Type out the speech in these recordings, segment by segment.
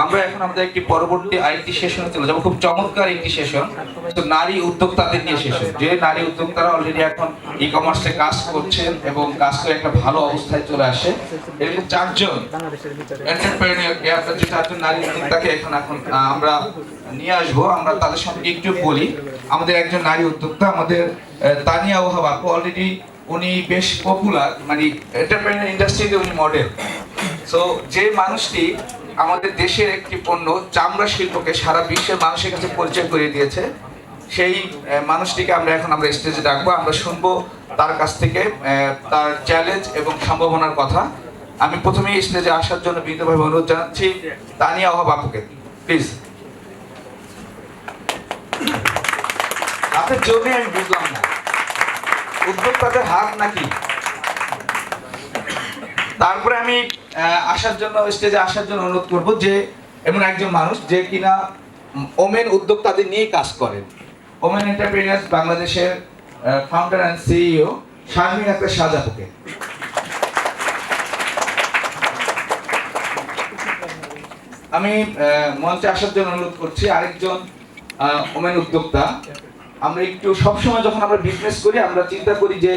আমরা এখন আমাদের একটি পরবর্তী আরেকটি সেশনে চলে যাবো, খুব চমৎকার একটি সেশন, তো নারী উদ্যোক্তাদের নিয়ে সেশন। যে নারী উদ্যোক্তারা অলরেডি এখন ই কমার্সে কাজ করছেন এবং কাজ করে একটা ভালো অবস্থায় চলে আসে, এরকম চারজন এন্টারপ্রেনিয়রকে, আপনার যে চারজন নারী উদ্যোক্তাকে এখন আমরা নিয়ে আসবো। আমরা তাদের সঙ্গে একটু বলি। আমাদের একজন নারী উদ্যোক্তা, আমাদের তানিয়া ওহাব আপু, অলরেডি উনি বেশ পপুলার, মানে এন্টারপ্রেনিয়র ইন্ডাস্ট্রিতে উনি মডেল। সো যে মানুষটি আমাদের দেশের একটি পণ্য চামড়া শিল্পকে সারা বিশ্বের মানুষের কাছে পরিচয় করে দিয়েছে, সেই মানুষটিকে আমরা স্টেজে ডাকবো। আমরা শুনবো তার কাছ থেকে তার চ্যালেঞ্জ এবং সম্ভাবনার কথা। আমি প্রথমেই স্টেজে আসার জন্য বিনীতভাবে অনুরোধ জানাচ্ছি তানিয়া ওহাব আপুকে, প্লিজ। আপনার জন্যে আমি বুঝলাম না, উদ্যোক্তাদের হাত নাকি? তারপরে আমি স্টেজে আসার জন্য অনুরোধ করব যে এমন একজন মানুষ যে কিনা ওমেন উদ্যোক্তাদের নিয়ে কাজ করেন, ওমেন এন্টারপ্রেনিয়ার্স বাংলাদেশের founder and CEO Sharmin Akhter শাহজাপুকে। আমি মঞ্চে আসার জন্য অনুরোধ করছি আরেকজন ওমেন উদ্যোক্তা। আমরা একটু সবসময় যখন আমরা বিজনেস করি আমরা চিন্তা করি যে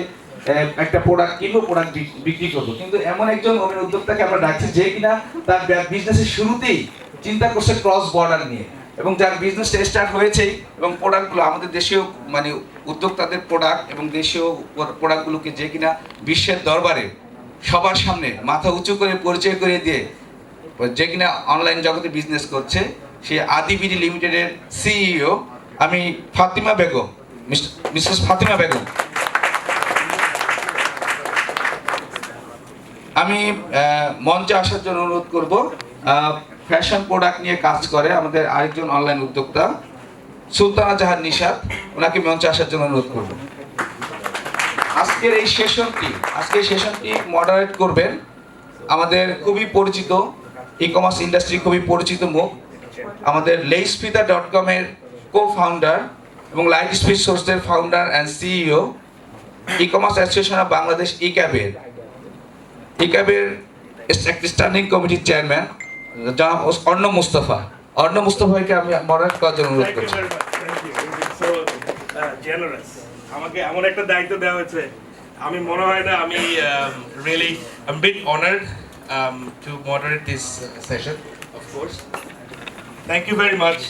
একটা প্রোডাক্ট কিনবো, প্রোডাক্ট বিক্রি করবো, কিন্তু এমন একজন ওমেন উদ্যোক্তাকে আমরা ডাকছি যে কিনা তার বিজনেসের শুরুতেই চিন্তা করছে ক্রস বর্ডার নিয়ে, এবং যার বিজনেসটা স্টার্ট হয়েছেই এবং প্রোডাক্টগুলো আমাদের দেশীয় মানে উদ্যোক্তাদের প্রোডাক্ট এবং দেশীয় প্রোডাক্টগুলোকে যে কিনা বিশ্বের দরবারে সবার সামনে মাথা উঁচু করে পরিচয় করে দিয়ে যে কিনা অনলাইন জগতে বিজনেস করছে, সে আদিবিডি লিমিটেডের সিইও আমি ফাতিমা বেগম, মিসেস ফাতিমা বেগম। আমি মঞ্চে আসার জন্য অনুরোধ করব ফ্যাশন প্রোডাক্ট নিয়ে কাজ করে আমাদের আরেকজন অনলাইন উদ্যোক্তা সুলতানা জাহান নিশাত, ওনাকে মঞ্চে আসার জন্য অনুরোধ করব। আজকের এই সেশনটি মডারেট করবেন আমাদের খুবই পরিচিত ই কমার্স ইন্ডাস্ট্রি খুবই পরিচিত মুখ, আমাদের লেইসফিতা.com এর কো-ফাউন্ডার এবং লাইট স্পিড সোর্সের founder and CEO, e-commerce association of Bangladesh ইক্যাবের একটি স্ট্যান্ডিং কমিটির চেয়ারম্যান জনাব অর্ণব মুস্তফাকে আমি মডারেট করার জন্য অনুরোধ করছি। আমাকে এমন একটা দায়িত্ব দেওয়া হয়েছে, আমি মনে হয় না আমি really I'm a bit honored to moderate this session, of course. Thank you very much,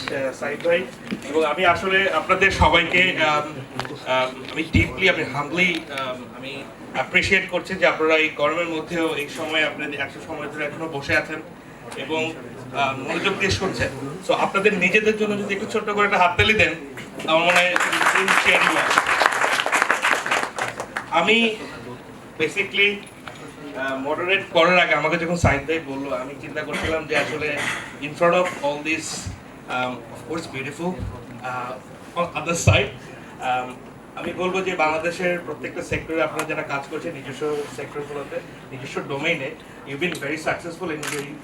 Saeed ভাই। এবং আমি আসলে আপনাদের সবাইকে আমি ডিপলি, আমি হাম্বলি আমি অ্যাপ্রিশিয়েট করছি যে আপনারা এই গরমের মধ্যেও এই সময় আপনাদের 100 সময় ধরে এখনো বসে আছেন এবং মনোযোগ দিয়ে শুনছেন। সো আপনাদের নিজেদের জন্য যদি একটু ছোট্ট করে একটা হাততালি দেন, আমার মনে হয় আমি বেসিকলি মডারেট করার আগে আমাকে যখন সাইদ ভাই বললো, আমি চিন্তা করছিলাম যে আসলে in front of all this of course beautiful on other side, আমি বলবো যে বাংলাদেশের প্রত্যেকটা সেক্টরে আপনারা যারা কাজ করছেন নিজস্ব সেক্টরগুলোতে, নিজস্ব ডোমেইনে, you been very successful in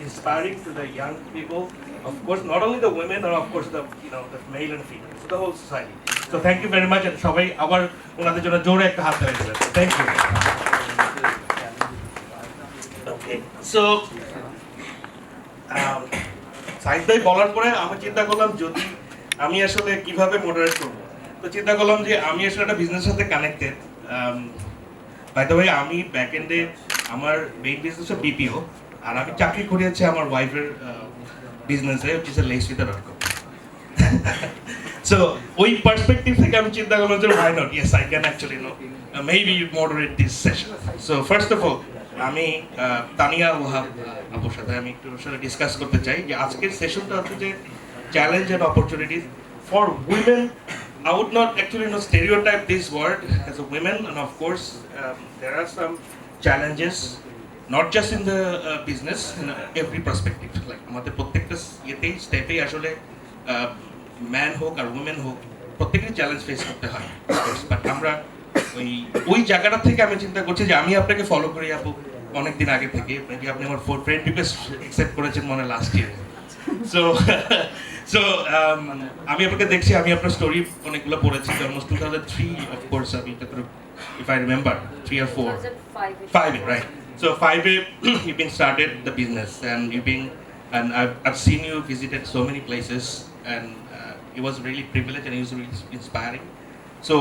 inspiring to the young people, of course not only the women আর of course the the male and female, the whole society. So thank you very much, and সবাই আবার ওনাদের জন্য জোরে একটা হাত তালি দিলেন। Thank you. সো সাইদ ভাই বলার পরে আমি চিন্তা করলাম যদি আমি আসলে কিভাবে মডারেট করবো, তো চিন্তা করলাম যে আমি আসলে একটা বিজনেসের সাথে কানেক্টেড। বাই দ্য ওয়ে, আমি ব্যাক এন্ডে আমার মেইন বিজনেস হচ্ছে বিপিও, আর আমি চাকরি করিয়েছি আমার ওয়াইফের বিজনেসে, which is লেইসফিতা.com। সো ওই পার্সপেক্টিভ থেকে আমি চিন্তা করলাম যে why not, yes I can actually maybe moderate this session. So first of all, আমি তানিয়া ওহাব আপুর সাথে আমি একটু ডিসকাস করতে চাই যে আজকের সেশনটা হচ্ছে যে challenge and opportunities for women. I would not actually stereotype this word as a women, and of course there are some challenges not just in the business, in every perspective, like আমাদের প্রত্যেকটা ইয়েতেই স্টেপেই আসলে man হোক আর women হোক প্রত্যেকেরই challenge face করতে হয়, but আমরা ওই জায়গাটা থেকে আমি চিন্তা করছি যে আমি আপনাকে ফলো করি আপু অনেকদিন আগে থেকে, মেবি আপনি আমার ফ্রেন্ড রিকোয়েস্ট অ্যাকসেপ্ট করেছেন মনে লাস্ট ইয়ার। সো আমি আপনাকে দেখছি, আমি আপনার স্টোরি অনেকগুলো পড়েছি, অলমোস্ট 2003 অফ কোর্স, আমি if I remember 3 or 4 5 right, so 5 you've been started the business and you've been and I've seen you visited so many places, and it was really privileged and it was really inspiring. So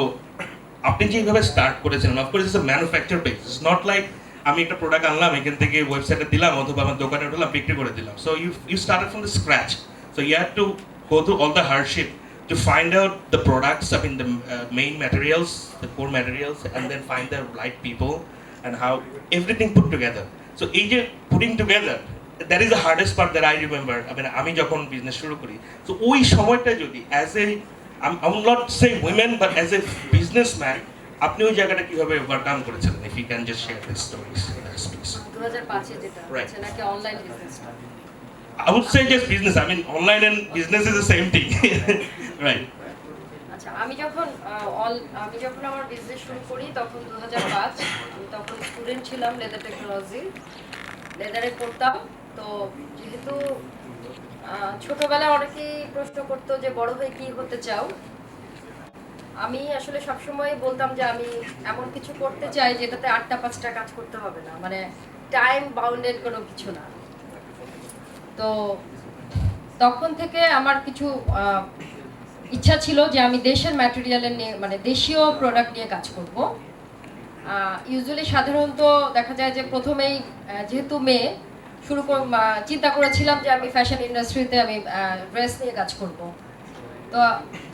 আপনি যেভাবে start করেছেন, of course it's a manufacture base, it's not like আমি একটা product আনলাম এখান থেকে ওয়েবসাইটে দিলাম অথবা আমার দোকানে উঠলাম বিক্রি করে দিলাম। So you started from the scratch, so you had to go through all the hardship to find out the products, I mean the main materials, the core materials, and then find the right people and how everything put together. So এই যে putting together, that is the hardest part that I remember. I mean আমি যখন business শুরু করি, so ওই সময়টা যদি as a I will not say women but as a businessman আপনি ওই জায়গাটা কিভাবে ওভারকাম করেছেন, if you can just share this stories please. 2005 এ যেটা Right. হচ্ছে নাকি অনলাইন বিজনেসটা। I would say just business, I mean online and business is the same thing. Right. আচ্ছা, আমি যখন আমার বিজনেস শুরু করি তখন 2005, আমি তখন স্টুডেন্ট ছিলাম লেদার টেকনোলজি, লেদারে পড়তাম। তো যেহেতু ছোটবেলায় অনেকেই প্রশ্ন করতো যে বড় হয়ে কি হতে চাও, আমি আসলে সবসময় বলতাম যে আমি এমন কিছু করতে চাই যেটাতে 8টা-5টা কাজ করতে হবে না, মানে টাইম বাউন্ডেড কোনো কিছু না। তো তখন থেকে আমার কিছু ইচ্ছা ছিল যে আমি দেশের ম্যাটেরিয়ালের নিয়ে, মানে দেশীয় প্রোডাক্ট নিয়ে কাজ করব। ইউজুয়ালি সাধারণত দেখা যায় যে প্রথমেই যেহেতু মেয়ে চিন্তা করেছিলাম যে আমি ফ্যাশন ইন্ডাস্ট্রিতে আমি ড্রেস নিয়ে কাজ করব। তো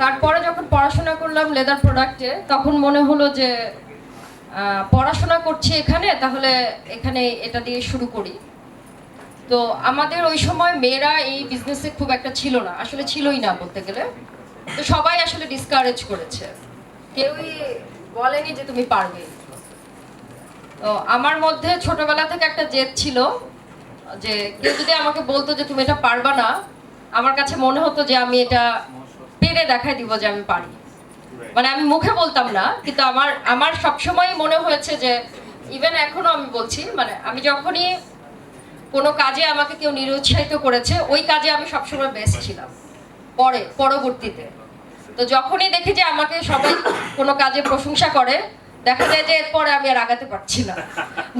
তারপরে যখন পড়াশোনা করলাম লেদার প্রোডাক্টে, তখন মনে হলো যে পড়াশোনা করছি এখানে, তাহলে এখানে এটা দিয়ে শুরু করি। তো আমাদের ওই সময় মেয়েরা এই বিজনেসে খুব একটা ছিল না, আসলে ছিলই না বলতে গেলে। তো সবাই আসলে ডিসকারেজ করেছে, কেউই বলেনি যে তুমি পারবে। তো আমার মধ্যে ছোটবেলা থেকে একটা জেদ ছিল যে কেউ যদি আমাকে বলতো যে তুমি এটা পারবা না, আমার কাছে মনে হতো যে আমি এটা পেরে দেখাই দিব যে আমি পারি। মানে আমি মুখে বলতাম না, কিন্তু আমার সবসময় মনে হয়েছে যে, ইভেন এখনো আমি বলছি, মানে আমি যখনই কোনো কাজে আমাকে কেউ নিরুৎসাহিত করেছে, ওই কাজে আমি সবসময় বেস্ট ছিলাম পরবর্তীতে। তো যখনই দেখি যে আমাকে সবাই কোনো কাজে প্রশংসা করে, দেখা যায় যে এরপরে আমি আর আগাতে পারছি না।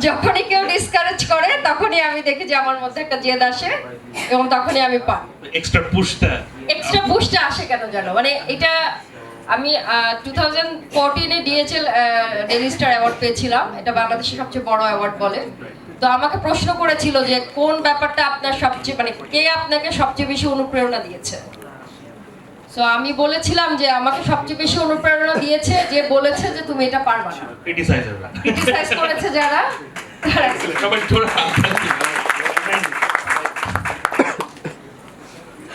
যখনই কেউ ডিসকারেজ করে, তখনই আমি দেখি যে আমার মধ্যে একটা জেদ আসে এবং তখনই আমি পাই। এক্সট্রা পুশটা আসে কেন জানো, মানে এটা আমি 2014-এ ডিএচএল ডেইলি স্টার অ্যাওয়ার্ড পেয়েছিলাম, এটা বাংলাদেশের সবচেয়ে বড় অ্যাওয়ার্ড বলে। তো আমাকে প্রশ্ন করেছিল যে কোন ব্যাপারটা আপনার সবচেয়ে, মানে কে আপনাকে সবচেয়ে বেশি অনুপ্রেরণা দিয়েছে। সো আমি বলেছিলাম যে আমাকে সবচেয়ে বেশি অনুপ্রেরণা দিয়েছে যে বলেছে যে তুমি এটা পারবা না, ক্রিটিসাইজ করেছে যারা,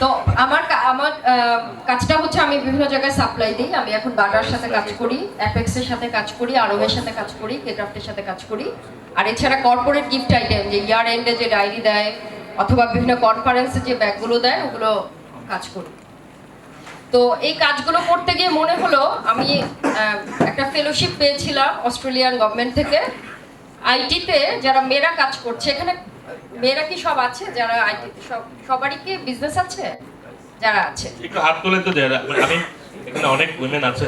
তো আমার কাজটা হচ্ছে আমি বিভিন্ন জায়গায় সাপ্লাই দিই। আমি এখন বাটার সাথে কাজ করি, অ্যাপেক্সের সাথে কাজ করি, আরবের সাথে কাজ করি, কেক্রাফটের সাথে কাজ করি। আর এছাড়া কর্পোরেট গিফট আইটেম, যে ইয়ার এন্ডে যে ডায়েরি দেয় অথবা বিভিন্ন কনফারেন্সে যে ব্যাগগুলো দেয়, ওগুলো কাজ করি। তো এই কাজগুলো করতে গিয়ে মনে হলো, আমি একটা ফেলোশিপ পেয়েছিলাম অস্ট্রেলিয়ান গভর্নমেন্ট থেকে আইটিতে, যারা মেয়েরা কাজ করছে। এখানে মেয়েরা কি সব আছে যারা আইটিতে, সবারই কি বিজনেস আছে? যারা আছে একটু হাত তুলে তো, আমি এখানে অনেক উইমেন আছে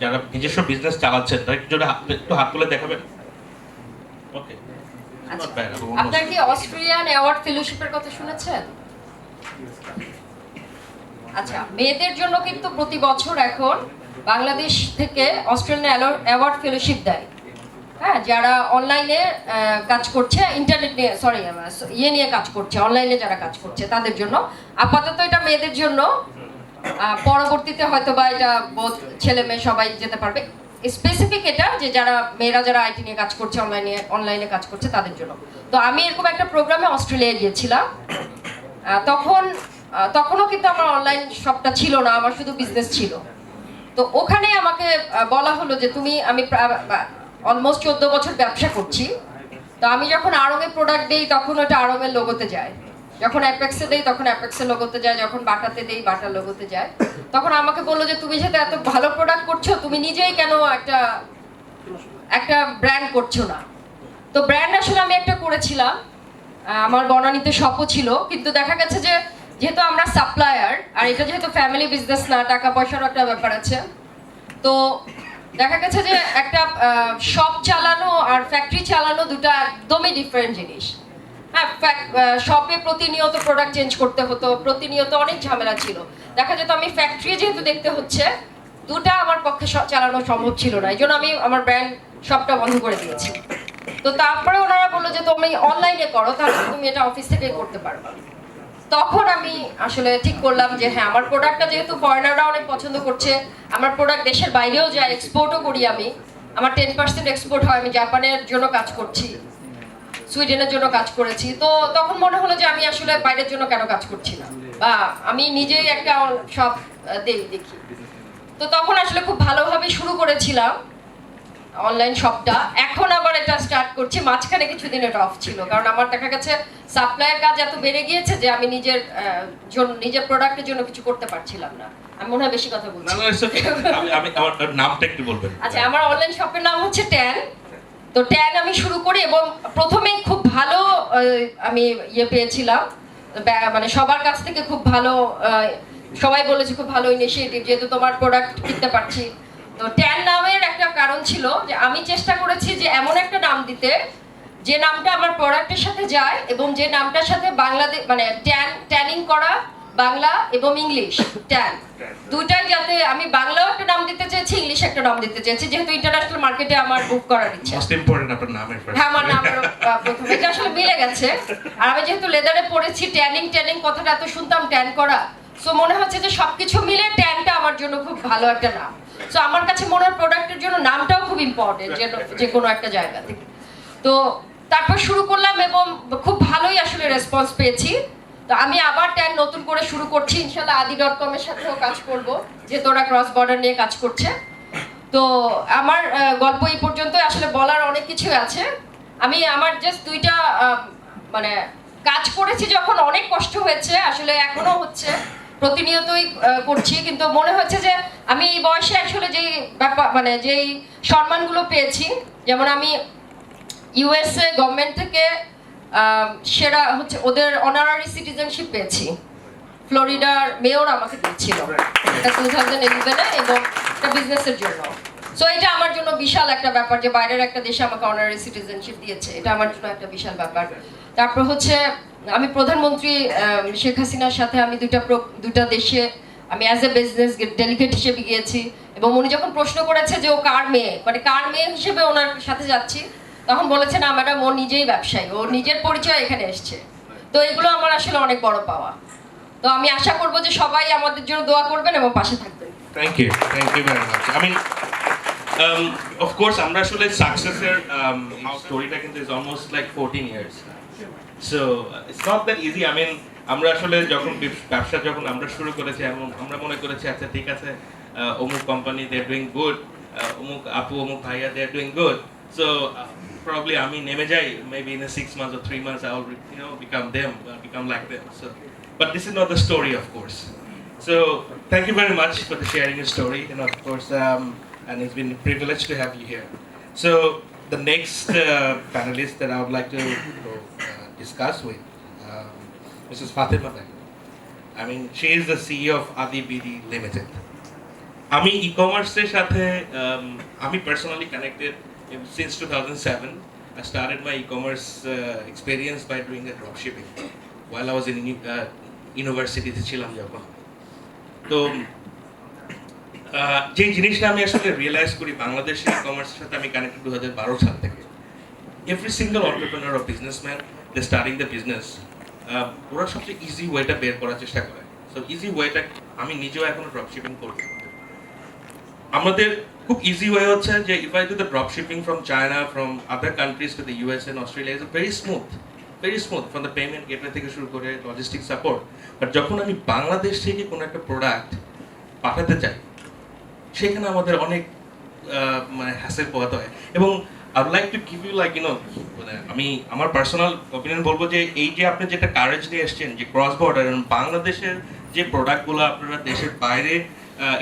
যারা নিজস্ব বিজনেস চালাচ্ছেন, তারা একটু হাত তুলে দেখাবেন। ওকে, আপনারা কি অস্ট্রেলিয়ান অ্যাওয়ার্ড ফেলোশিপের কথা শুনেছেন? আচ্ছা, মেয়েদের জন্য কিন্তু প্রতি বছর এখন বাংলাদেশ থেকে অস্ট্রেলিয়ান অ্যাওয়ার্ড ফেলোশিপ দেয়। হ্যাঁ, যারা অনলাইনে কাজ করছে, ইন্টারনেট নিয়ে নিয়ে কাজ করছে, অনলাইনে যারা কাজ করছে তাদের জন্য। আপাতত এটা মেয়েদের জন্য, পরবর্তীতে হয়তো বা এটা ছেলে মেয়ে সবাই যেতে পারবে। স্পেসিফিক এটা যে মেয়েরা যারা আইটি নিয়ে কাজ করছে, অনলাইনে কাজ করছে তাদের জন্য। তো আমি এরকম একটা প্রোগ্রামে অস্ট্রেলিয়ায় গিয়েছিলাম। তখনও কিন্তু আমার অনলাইন শপটা ছিল না, আমার শুধু বিজনেস ছিল। তো ওখানে আমাকে বলা হলো যে আমি অলমোস্ট 14 বছর ব্যবসা করছি। তো আমি যখন আড়ংয়ে প্রোডাক্ট দেই তখন ওটা আড়ংয়ের লোগোতে যায়, যখন অ্যাপেক্সে দেই তখন অ্যাপেক্সের লোগোতে যায়, যখন বাটাতে দেই বাটার লোগোতে যায়। তখন আমাকে বললো যে তুমি যেহেতু এত ভালো প্রোডাক্ট করছো, তুমি নিজেই কেন একটা ব্র্যান্ড করছো না? তো ব্র্যান্ড আসলে আমি একটা করেছিলাম, আমার বনানীতে শপও ছিল, কিন্তু দেখা গেছে যে যেহেতু আমরা সাপ্লায়ার, আর এটা যেহেতু ফ্যামিলি বিজনেস না, টাকা পয়সারও একটা ব্যাপার আছে। তো দেখা গেছে যে একটা শপ চালানো আর ফ্যাক্টরি চালানো দুটো একদমই ডিফারেন্ট জিনিস। হ্যাঁ, শপে প্রতিনিয়ত প্রোডাক্ট চেঞ্জ করতে হতো, প্রতিনিয়ত অনেক ঝামেলা ছিল। দেখা যেত আমি ফ্যাক্টরি যেহেতু দেখতে হচ্ছে, দুটা আমার পক্ষে চালানো সম্ভব ছিল না, এই জন্য আমি আমার ব্র্যান্ড শপটা বন্ধ করে দিয়েছি। তো তারপরে ওনারা বললো যে তুমি অনলাইনে করো, তাহলে তুমি এটা অফিস থেকেই করতে পারবা। তখন আমি আসলে ঠিক করলাম যে হ্যাঁ, আমার প্রোডাক্টটা যেহেতু ফরেনাররা অনেক পছন্দ করছে, আমার প্রোডাক্ট দেশের বাইরেও যায়, এক্সপোর্টও করি আমি, আমার 10% এক্সপোর্ট হয়, আমি জাপানের জন্য কাজ করছি, সুইডেনের জন্য কাজ করেছি। তো তখন মনে হলো যে আমি আসলে বাইরের জন্য কেন কাজ করছি না, বা আমি নিজেই একটা সব দেখি। তো তখন আসলে খুব ভালোভাবে শুরু করেছিলাম অনলাইন শপটা। এখন আবার এটা স্টার্ট করছি, মাঝখানে কিছুদিন এটা অফ ছিল, কারণ আমার দেখা গেছে সাপ্লাইয়ের কাজ এত বেড়ে গিয়েছে যে আমি নিজের প্রোডাক্টের জন্য কিছু করতে পারছিলাম না। আমি মনে হয় বেশি কথা বলছি। না, it's okay. আমি আমার নামটা একটু বলবেন। আচ্ছা, আমার অনলাইন শপের নাম হচ্ছে ট্যান। তো ট্যান আমি শুরু করি এবং প্রথমে খুব ভালো আমি পেয়েছিলাম, মানে সবার কাছ থেকে খুব ভালো, সবাই বলেছে খুব ভালো ইনিশিয়েটিভ, যেহেতু তোমার প্রোডাক্ট কিনতে পারছি। তো ট্যান নামের একটা কারণ ছিল যে আমি চেষ্টা করেছি যে এমন একটা নাম দিতে যে নামটা আমার প্রোডাক্টের সাথে যায়, এবং যে নামটার সাথে বাংলাদেশ মানে ট্যানিং করা, বাংলা এবং ইংলিশ ট্যান দুটাই, যাতে আমি বাংলাও একটা নাম দিতে চেয়েছি, ইংলিশ একটা নাম দিতে চেয়েছি, যেহেতু ইন্টারন্যাশনাল মার্কেটে আমার বুক করার ইচ্ছা। মোস্ট ইম্পর্টেন্ট আপনার নামের first। হ্যাঁ, আমার নামের প্রথমে এটা আসলে মিলে গেছে। আর আমি যেহেতু লেদারে পড়েছি, ট্যানিং কথাটা এত শুনতাম, ট্যান করা, সো মনে হচ্ছে যে সবকিছু মিলে ট্যানটা আমার জন্য খুব ভালো একটা নাম। সো আমার কাছে মনে হয় প্রোডাক্টের জন্য নামটাও খুব ইম্পর্টেন্ট, যে কোনো একটা জায়গা থেকে। তো তারপর শুরু করলাম এবং খুব ভালোই আসলে রেসপন্স পেয়েছি। তো আমি আবার ট্যান নতুন করে শুরু করছি, ইনশাআল্লাহ adi.com এর সাথেও কাজ করব, যেহেতু ওরা ক্রস বর্ডার নিয়ে কাজ করছে। তো আমার গল্প এই পর্যন্ত, আসলে বলার অনেক কিছু আছে। আমি আমার জাস্ট দুইটা মানে কাজ করেছি যখন, অনেক কষ্ট হয়েছে, আসলে এখনো হচ্ছে, প্রতিনিয়তই করছি, কিন্তু মনে হচ্ছে যে আমি এই বয়সে আসলে যেই ব্যাপার মানে যেই সম্মানগুলো পেয়েছি, যেমন আমি ইউএসএ গভর্নমেন্ট থেকে সেরা হচ্ছে ওদের অনারারি সিটিজেনশিপ পেয়েছি, ফ্লোরিডার মেয়র আমাকে দিচ্ছিল এটা 2011-এ, এবং এটা বিজনেসের জন্য। সো এটা আমার জন্য বিশাল একটা ব্যাপার যে বাইরের একটা দেশে আমাকে অনারারি সিটিজেনশিপ দিয়েছে, এটা আমার জন্য একটা বিশাল ব্যাপার। তারপর হচ্ছে আমি প্রধানমন্ত্রী শেখ হাসিনার সাথে আমি দুটা দেশে আমি অ্যাজ এ বিজনেস ডেলিগেট হিসেবে গিয়েছি, এবং উনি যখন প্রশ্ন করেছে যে ও কার মেয়ে, মানে কার মেয়ে হিসেবে ওনার সাথে যাচ্ছি, তখন বলেছে না ম্যাডাম, ও নিজেই ব্যবসায়ী, ও নিজের পরিচয় এখানে এসছে। তো এগুলো আমার আসলে অনেক বড় পাওয়া। তো আমি আশা করব যে সবাই আমাদের জন্য দোয়া করবেন এবং পাশে থাকবেন। Thank you very much. I mean, of course, আমরা আসলে সাকসেসের স্টোরিটা কিন্তু is almost like 14 years. So it's not that easy. I mean, আমরা আসলে যখন ব্যবসা যখন আমরা শুরু করেছি, আমরা মনে করেছি আচ্ছা ঠিক আছে, অমুক company they are doing good, অমুক আপু অমুক ভাইয়া they are doing good, so probably আমি নেমে যাই, maybe in a 6 months or 3 months I will become them, become like them. So but this is not the story, of course. So thank you very much for the sharing your story, and of course and it's been a privilege to have you here. So the next panelist that I would like to discuss with Mrs. Fatima Begum. I mean, she is the CEO of Adi BD Limited. আমি e-commerce সাথে আমি personally connected since 2007. I started my e-commerce experience by doing a dropshipping while I was in university ছিলাম যখন। তো যে জিনিসটা আমি আসলে রিয়েলাইজ করি বাংলাদেশের ই-কমার্সের সাথে আমি কানেক্টেড 2012 সাল থেকে। Every single entrepreneur or businessman they starting the business, ওরা সবচেয়ে ইজি ওয়েটা বের করার চেষ্টা করে। সো ইজি ওয়েটা আমি নিজেও এখনো ড্রপশিপিং করি। আমাদের খুব ইজি ওয়ে হচ্ছে যে if I do the dropshipping from China, from other countries to the US and Australia, is very smooth from the payment gateway থেকে শুরু করে লজিস্টিক সাপোর্ট। বাট যখন আমি বাংলাদেশ থেকে কোনো একটা প্রোডাক্ট পাঠাতে চাই, সেখানে আমাদের অনেক মানে হ্যাসেল পোহাতে হয়। এবং I would like to give you like মানে আমি আমার পার্সোনাল অপিনিয়ন বলবো যে এই যে আপনি যেটা কারেজ নিয়ে এসছেন, যে ক্রস বর্ডার এবং বাংলাদেশের যে প্রোডাক্টগুলো আপনারা দেশের বাইরে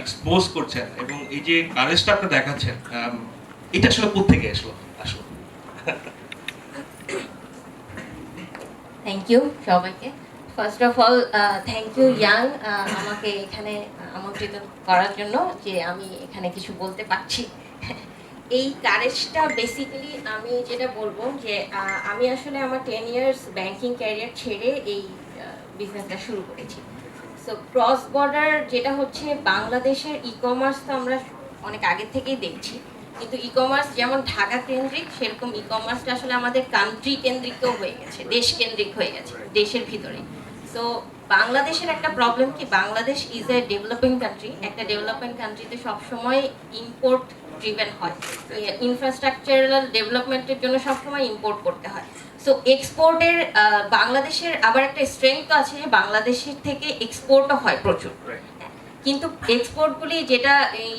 এক্সপোজ করছেন, এবং এই যে কারেজটা আপনি দেখাচ্ছেন, এটা আসলে কোত্থেকে আসলো? থ্যাংক ইউ সবাইকে। First of all thank you young আমাকে এখানে আমন্ত্রিত করার জন্য, যে আমি এখানে কিছু বলতে পারছি। এই কারেজটা বেসিক্যালি আমি যেটা বলবো যে আমি আসলে আমার 10 ইয়ার্স ব্যাংকিং ক্যারিয়ার ছেড়ে এই বিজনেসটা শুরু করেছি। সো ক্রস বর্ডার যেটা হচ্ছে বাংলাদেশের ই কমার্স তো আমরা অনেক আগে থেকেই দেখছি, কিন্তু ই কমার্স যেমন ঢাকা কেন্দ্রিক সেরকম ই কমার্সটা আসলে আমাদের কান্ট্রি কেন্দ্রিকও হয়ে গেছে, দেশ কেন্দ্রিক হয়ে গেছে দেশের ভিতরে। সো বাংলাদেশের একটা প্রবলেম কি, Bangladesh is a developing country. একটা ডেভেলপিং কান্ট্রিতে সবসময় ইম্পোর্ট ড্রিভেন হয়, ইনফ্রাস্ট্রাকচারাল ডেভেলপমেন্টের জন্য সবসময় ইম্পোর্ট করতে হয়। সো এক্সপোর্টের বাংলাদেশের আবার একটা স্ট্রেংথ আছে যে বাংলাদেশের থেকে এক্সপোর্টও হয় প্রচুর, কিন্তু এক্সপোর্টগুলি যেটা এই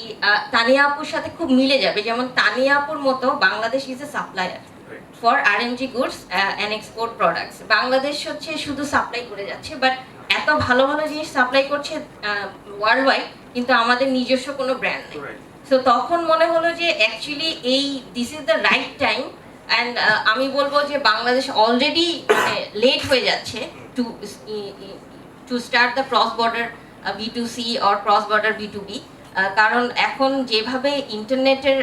তানিয়া আপুর সাথে খুব মিলে যাবে, যেমন তানিয়া আপুর মতো Bangladesh is a supplier for RMG goods and export products. Bangladesh হচ্ছে শুধু সাপ্লাই করে যাচ্ছে, বাট এত ভালো ভালো জিনিস সাপ্লাই করছে ওয়ার্ল্ড ওয়াইড, কিন্তু আমাদের নিজস্ব কোনো ব্র্যান্ড নেই। সো তখন মনে হলো যে অ্যাকচুয়ালি এই this is the right time, and আমি বলবো যে বাংলাদেশ অলরেডি মানে লেট হয়ে যাচ্ছে to start the cross border B2C or cross border B2B, কারণ এখন যেভাবে ইন্টারনেটের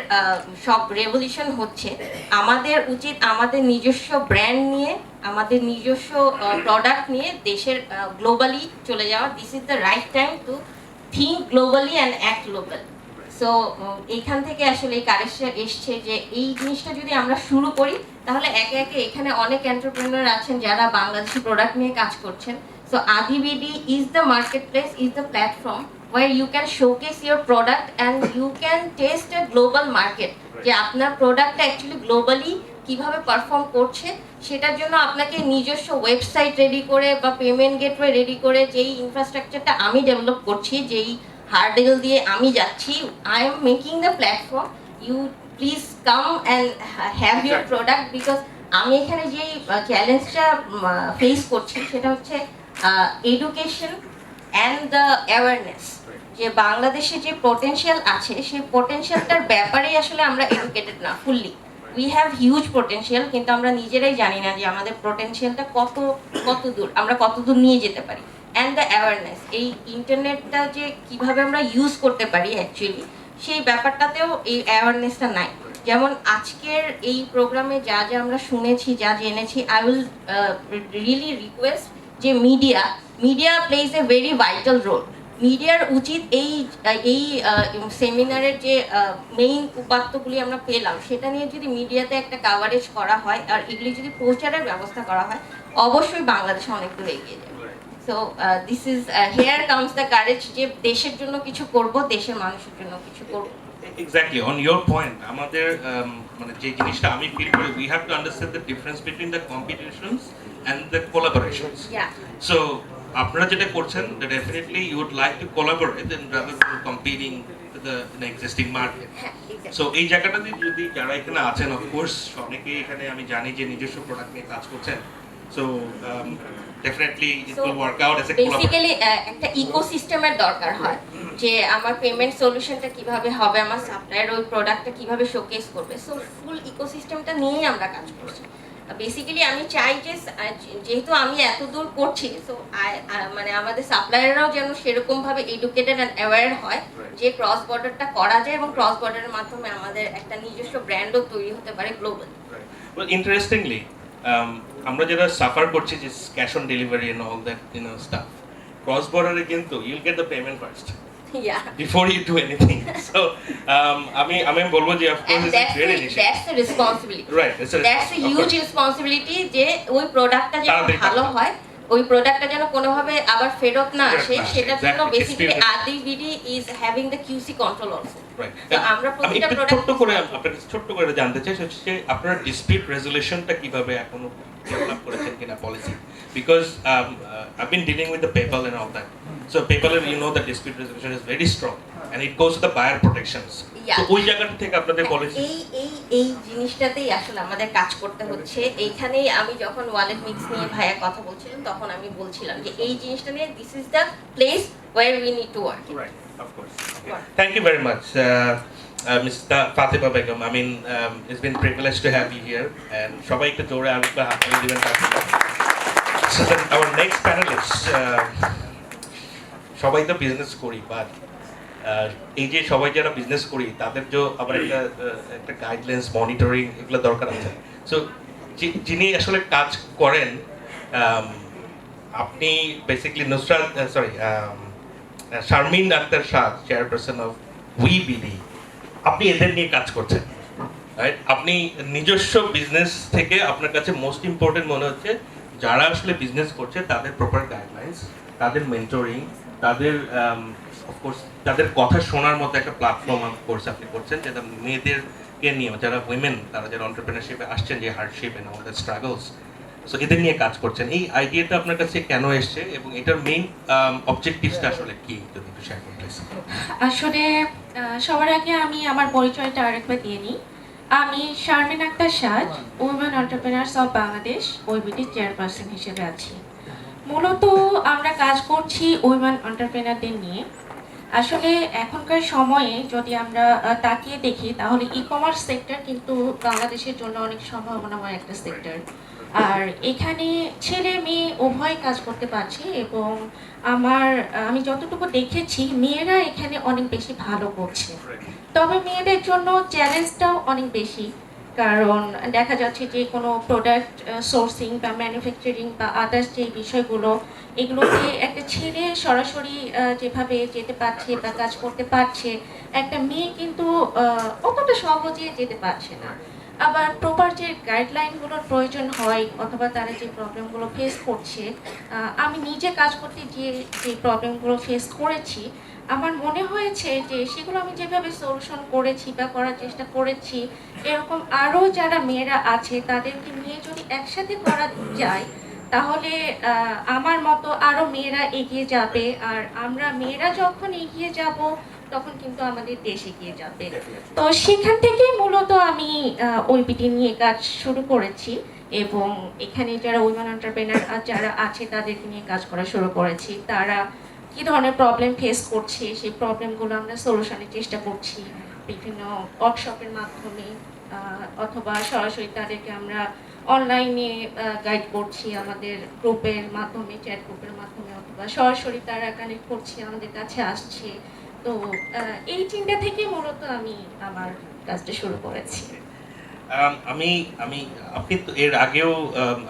সব রেভলিউশন হচ্ছে, আমাদের উচিত আমাদের নিজস্ব ব্র্যান্ড নিয়ে, আমাদের নিজস্ব প্রোডাক্ট নিয়ে দেশের গ্লোবালি চলে যাওয়া। This is the right time to think globally and act global. So এইখান থেকে আসলে এই কারেজটা এসছে যে এই জিনিসটা যদি আমরা শুরু করি তাহলে একে একে এখানে অনেক এন্টারপ্রেনার আছেন যারা বাংলাদেশি প্রোডাক্ট নিয়ে কাজ করছেন। So AdiBD is the marketplace, is the platform where you can showcase your product and you can taste a global market. যে আপনার প্রোডাক্টটা অ্যাকচুয়ালি গ্লোবালি কিভাবে পারফর্ম করছে, সেটার জন্য আপনাকে নিজস্ব ওয়েবসাইট রেডি করে বা পেমেন্ট গেটওয়ে রেডি করে যেই ইনফ্রাস্ট্রাকচারটা আমি ডেভেলপ করছি, যেই হার্ডেল দিয়ে আমি যাচ্ছি, I am making the platform. You please come and have your product, because আমি এখানে যেই চ্যালেঞ্জটা ফেস করছি সেটা হচ্ছে এডুকেশন অ্যান্ড দ্য অ্যাওয়ারনেস। যে বাংলাদেশে যে পোটেনশিয়াল আছে সেই পোটেনশিয়ালটার ব্যাপারেই আসলে আমরা এডুকেটেড না fully. We have huge potential, কিন্তু আমরা নিজেরাই জানি না যে আমাদের পোটেনশিয়ালটা কত দূর, আমরা কত দূর নিয়ে যেতে পারি। অ্যান্ড দ্য অ্যাওয়ারনেস, এই ইন্টারনেটটা যে কিভাবে আমরা ইউজ করতে পারি অ্যাকচুয়ালি সেই ব্যাপারটাতেও এই অ্যাওয়ারনেসটা নাই। যেমন আজকের এই প্রোগ্রামে যা যা আমরা শুনেছি, যা জেনেছি, আই উইল রিয়েলি রিকোয়েস্ট যে media plays a very vital role. মিডিয়ার উচিত এই সেমিনারের যে মেইন উপাত্তগুলি আমরা পেলাম সেটা নিয়ে যদি মিডিয়াতে একটা কাভারেজ করা হয় আর এগুলি যদি প্রচারের ব্যবস্থা করা হয়, অবশ্যই বাংলাদেশ অনেক দূর এগিয়ে যাবে। So this is here comes the courage, যে দেশের জন্য কিছু করব, দেশের মানুষের জন্য কিছু করব। এক্স্যাক্টলি অন ইয়োর পয়েন্ট, আমাদের মানে যে জিনিসটা আমি ফিল করি, we have to understand the difference between the competitions and the collaborations. So আপনারা যেটা করছেন, definitely you would like to collaborate then rather than competing with the existing market. So এই জায়গাটাতে যদি যারা এখানে আছেন, অফকোর্স অনেকেই এখানে আমি জানি যে নিজস্ব প্রোডাক্ট নিয়ে কাজ করছেন, so definitely it will work out as a basically একটা ইকোসিস্টেমের দরকার হয়, যে আমার পেমেন্ট সলিউশনটা কিভাবে হবে, আমার সাপ্লায়ার ওই প্রোডাক্টটা কিভাবে শোকেস করবে। সো ফুল ইকোসিস্টেমটা নিয়েই আমরা কাজ করছি। বেসিক্যালি আমি চাই যে যেহেতু আমি এত দূর করছি, সো মানে আমাদের সাপ্লায়াররাও যেন সেরকমভাবে এডুকেটেড অ্যান্ড অ্যাওয়্যার হয় যে ক্রস বর্ডারটা করা যায় এবং ক্রস বর্ডারের মাধ্যমে আমাদের একটা নিজস্ব ব্র্যান্ডও তৈরি হতে পারে গ্লোবাল। ওয়েল, ইন্টারেস্টিংলি আমরা যেটা সাফার করছি যে cash on delivery and all that stuff, cross বর্ডারে কিন্তু you'll get the payment first before you do anything. So আমি বলবো যে of course it's a great initiative. That's the responsibility. Right, that's a huge responsibility যে ওই প্রোডাক্টটা যেন ভালো হয়, ওই প্রোডাক্টটা যেন কোনোভাবে আবার ফেরত না আসে, সেটার জন্য basically AdiBD is having the QC control also. Right. তো আমরা প্রতিটা প্রোডাক্ট ছোট্ট করে জানতে চাই হচ্ছে আপনারা ডিসপিউট রেজুলেশনটা কিভাবে এখনো ডেভেলপ করেছেন কিনা policy, because I've been dealing with the PayPal and all that. So PayPal, you know, the dispute resolution is very strong and it goes to the buyer protections. So ওই জায়গাটা থেকে আপনাদের policy এই জিনিসটাতেই আসলে আমাদের কাজ করতে হচ্ছে। এইখানেই আমি যখন ওয়ালেট মিক্স নিয়ে ভাইয়া কথা বলছিলাম তখন আমি বলছিলাম যে এই জিনিসটা নিয়ে this is the place where we need to work. Right, of course. Okay. Thank you very much, Ms. Fatima Begum. I mean, it's been privileged to have you here, and সবাই একটু জোরে আরেকবার হাত তালি দিবেন Fatima. So then our next panelist, সবাই তো business করি, বাট এই যে সবাই যারা বিজনেস করি তাদের যে আবার একটা গাইডলাইন্স মনিটরিং এগুলো দরকার আছে। সো যিনি আসলে কাজ করেন, আপনি basically Nusrat Sharmin Akhter Shah, chairperson of উইবিডি, আপনি এদের নিয়ে কাজ করছেন, রাইট? আপনি নিজস্ব বিজনেস থেকে আপনার কাছে মোস্ট ইম্পর্টেন্ট মনে হচ্ছে যারা আসলে বিজনেস করছে তাদের প্রপার গাইডলাইন্স, তাদের মেন্টরিং, তাদের অফকোর্স তাদের কথা শোনার মতো একটা প্ল্যাটফর্ম কোর্স আপনি করছেন, যেটা মেয়েদেরকে নিয়ে, যারা উইমেন, তারা যারা এন্টারপ্রেনারশিপে আসছেন, যে hardship and all the struggles, so এদের নিয়ে কাজ করছেন। এই আইডিয়াটা আপনার কাছে কেন এসছে এবং এটার মেইন অবজেক্টিভসটা আসলে কি, যদি একটু শেয়ার করতে চান। আসলে সবার আগে আমি আমার পরিচয়টা আরেকবার দিয়ে নিই। আমি Sharmin Akhter Shah, women entrepreneurs of Bangladesh ওইবিটির চেয়ারপারসন হিসেবে আছি। মূলত আমরা কাজ করছি উইমেন এন্টারপ্রেনারদের নিয়ে। আসলে এখনকার সময়ে যদি আমরা তাকিয়ে দেখি, তাহলে ই কমার্স সেক্টর কিন্তু বাংলাদেশের জন্য অনেক সম্ভাবনাময় একটা সেক্টর। আর এখানে ছেলে মেয়ে উভয় কাজ করতে পারছে এবং আমি যতটুকু দেখেছি মেয়েরা এখানে অনেক বেশি ভালো করছে। তবে মেয়েদের জন্য চ্যালেঞ্জটাও অনেক বেশি, কারণ দেখা যাচ্ছে যে কোনো প্রোডাক্ট সোর্সিং বা ম্যানুফ্যাকচারিং বা আদার্স যে বিষয়গুলো, এগুলোতে একটা ছেলে সরাসরি যেভাবে যেতে পারছে বা কাজ করতে পারছে, একটা মেয়ে কিন্তু অতটা সহজে যেতে পারছে না। আবার প্রপার যে গাইডলাইনগুলোর প্রয়োজন হয় অথবা তারা যে প্রবলেমগুলো ফেস করছে, আমি নিজে কাজ করতে গিয়ে যে প্রবলেমগুলো ফেস করেছি, আমার মনে হয়েছে যে সেগুলো আমি যেভাবে সলিউশন করেছি বা করার চেষ্টা করেছি, এরকম আরও যারা মেয়েরা আছে তাদেরকে নিয়ে যদি একসাথে করা যায়, তাহলে আমার মতো আরও মেয়েরা এগিয়ে যাবে। আর আমরা মেয়েরা যখন এগিয়ে যাব, তখন কিন্তু আমাদের দেশ এগিয়ে যাবে। তো সেখান থেকেই মূলত আমি ওইবিটি নিয়ে কাজ শুরু করেছি এবং এখানে যারা উইমেন এন্টারপ্রেনার যারা আছে তাদেরকে নিয়ে কাজ করা শুরু করেছি। তারা কী ধরনের প্রবলেম ফেস করছে, সেই প্রবলেমগুলো আমরা সলিউশনের চেষ্টা করছি বিভিন্ন ওয়ার্কশপের মাধ্যমে, অথবা সরাসরি তাদেরকে আমরা অনলাইনে গাইড করছি আমাদের গ্রুপের মাধ্যমে, চ্যাট গ্রুপের মাধ্যমে, অথবা সরাসরি তারা কানেক্ট করছে, আমাদের কাছে আসছে। তো এই চিন্তা থেকে মূলত আমি আমার কাজটা শুরু করেছি। আপনি তো এর আগেও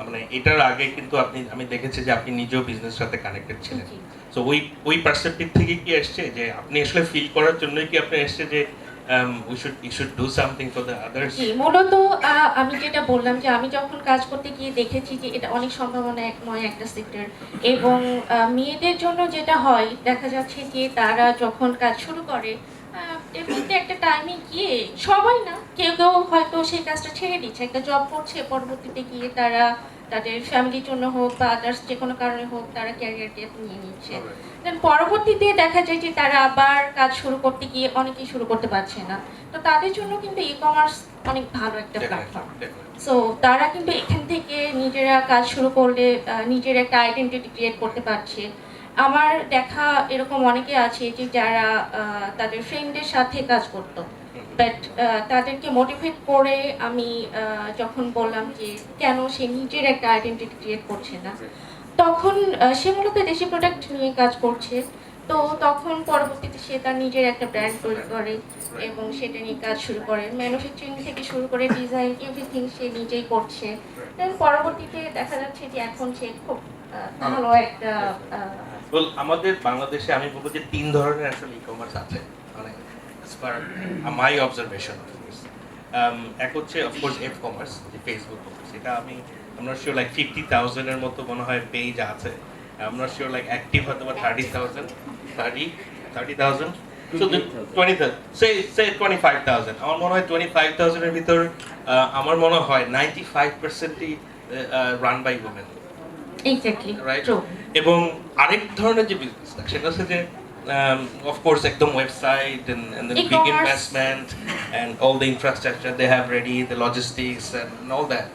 মানে এটার আগে কিন্তু আমি দেখেছি যে আপনি নিজেও বিজনেস সাথে কানেক্টেড ছিলেন। জি। সো ওই পার্সপেক্টিভ থেকে কি আসছে যে আপনি আসলে ফিল করার জন্যই কি আপনি এসেছে যে we should do something for the others? জি, মূলত আমি যেটা বললাম যে আমি যখন কাজ করতে গিয়ে দেখেছি যে এটা অনেক সম্ভাবনাময় একটা সেক্টর এবং মেয়েদের জন্য যেটা হয়, দেখা যাচ্ছে যে তারা যখন কাজ শুরু করে এমনিতে একটা টাইমে গিয়ে, সবাই না, কেউ কেউ হয়তো সেই কাজটা ছেড়ে দিচ্ছে, একটা জব করছে, পরবর্তীতে গিয়ে তারা তাদের ফ্যামিলির জন্য হোক বা আদার্স যে কোনো কারণে হোক তারা ক্যারিয়ার গ্যাপ নিয়ে নিচ্ছে। দেন পরবর্তীতে দেখা যায় যে তারা আবার কাজ শুরু করতে গিয়ে অনেকেই শুরু করতে পারছে না। তো তাদের জন্য কিন্তু ই কমার্স অনেক ভালো একটা প্ল্যাটফর্ম। সো তারা কিন্তু এখান থেকে নিজেরা কাজ শুরু করলে নিজের একটা আইডেন্টিটি ক্রিয়েট করতে পারছে। আমার দেখা এরকম অনেকে আছে যে যারা তাদের ফ্রেন্ডদের সাথে কাজ করতো, বাট তাদেরকে মোটিভেট করে আমি যখন বললাম যে কেন সে নিজের একটা আইডেন্টিটি ক্রিয়েট করছে না, তখন সে মূলত দেশি প্রোডাক্ট নিয়ে কাজ করছে। তো তখন পরবর্তীতে সে তার নিজের একটা ব্র্যান্ড তৈরি করে এবং সেটা নিয়ে কাজ শুরু করে, ম্যানুফ্যাকচারিং থেকে শুরু করে ডিজাইন এভরিথিং সে নিজেই করছে। দেন পরবর্তীতে দেখা যাচ্ছে যে এখন সে খুব ভালো একটা আমাদের বাংলাদেশে আমি বলবো যে 3 ধরনের আসলে ই কমার্স আছে, মানে as per my observation. এক হচ্ছে অফকোর্স এফ কমার্স, যে ফেসবুক কমার্স, এটা I'm not sure like 50,000 এর মতো মনে হয় পেজ আছে। I'm not sure like active হয়তো বা 30,000 so the 20,000 say 25,000, আমার মনে হয় 25,000 এর ভিতর আমার মনে হয় 95%ই run by women. Exactly right. True. এবং আরেক ধরনের যে বিজনেস সেটা হচ্ছে যে অফকোর্স একদম website and the big E-commerce. investment and all the infrastructure they have ready, the logistics and all that,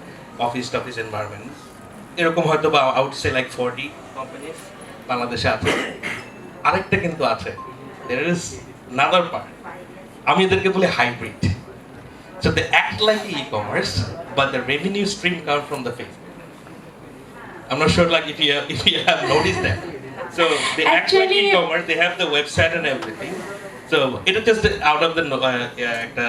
office environment, এরকম হয়তো বা I would say like 40 companies বাংলাদেশে আছে। আরেকটা কিন্তু আছে, there is another part, আমি এদেরকে বলি hybrid. So they act like e-commerce but the revenue stream comes from the Facebook. I'm not sure like if you have noticed that. So they act like Actually- e-commerce, they have the website and everything, so এটা just out of the একটা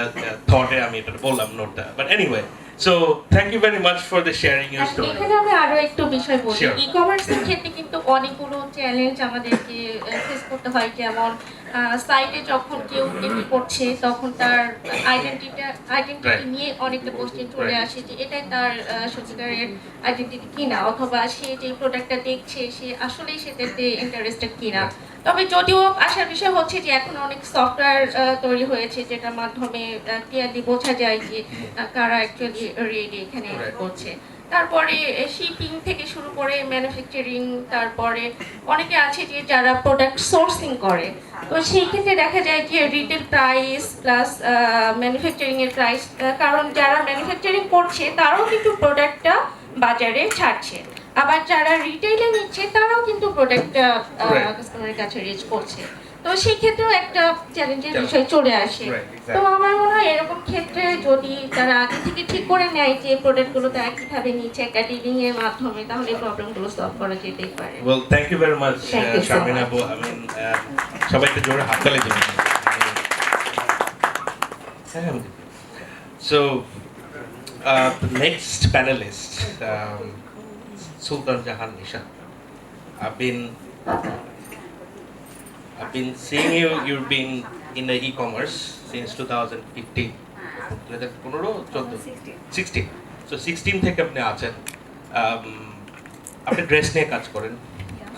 থটে আমি এটা বললাম নোটটা, but anyway, so thank you very much for the sharing your story. এখানে আমি আরো একটু বিষয় বলি, Sure. ই কমার্সের ক্ষেত্রে কিন্তু অনেকগুলো চ্যালেঞ্জ আমাদেরকে ফেস করতে হয়। যেমন সাইটে যখন কেউ এন্ট্রি করছে তখন তার আইডেন্টিটি Right. নিয়ে অনেকটা কোশ্চেন চলে Right. আসে যে এটাই তার সত্যিকারের আইডেন্টিটি কিনা, অথবা সে যে প্রোডাক্টটা দেখছে সে আসলেই সেটাতে ইন্টারেস্টেড কিনা। তবে যদিও আসার বিষয় হচ্ছে যে এখন অনেক সফটওয়্যার তৈরি হয়েছে যেটার মাধ্যমে ক্লিয়ারলি বোঝা যায় যে কারা অ্যাকচুয়ালি রেডি এখানে Right. করছে। তারপরে শিপিং থেকে শুরু করে ম্যানুফ্যাকচারিং, তারপরে অনেকে আছে যে যারা প্রোডাক্ট সোর্সিং করে, তো সেই ক্ষেত্রে দেখা যায় যে রিটেল প্রাইস প্লাস ম্যানুফ্যাকচারিং এর প্রাইস, কারণ যারা ম্যানুফ্যাকচারিং করছে তারাও কিন্তু প্রোডাক্টটা বাজারে ছাড়ছে, আবার যারা রিটেইলে নিচ্ছে তারাও কিন্তু প্রোডাক্টটা Right. কাস্টমারের কাছে রিচ করছে। তো সেই ক্ষেত্রেও একটা চ্যালেঞ্জের Challenge. বিষয় চলে আসে। Right, exactly. তো আমার মনে হয় এরকম ক্ষেত্রে যদি তারা আগে থেকে ঠিক করে নেয় যে প্রোডাক্টগুলো তারা কিভাবে নিচ্ছে একটা ডিলিং এর মাধ্যমে, তাহলে প্রবলেমগুলো সলভ করা যেতেই পারে। Well, thank you very much Thank you so Sharmin much. আপু। আই মিন সবাইকে জোরে হাততালি দেবেন। So, the next panelist, Sultan Jahan Nishan. I've been seeing you. You've been in the e-commerce since 2015. 16. So 16 থেকে আপনি আছেন। আপনি ড্রেস নিয়ে কাজ করেন,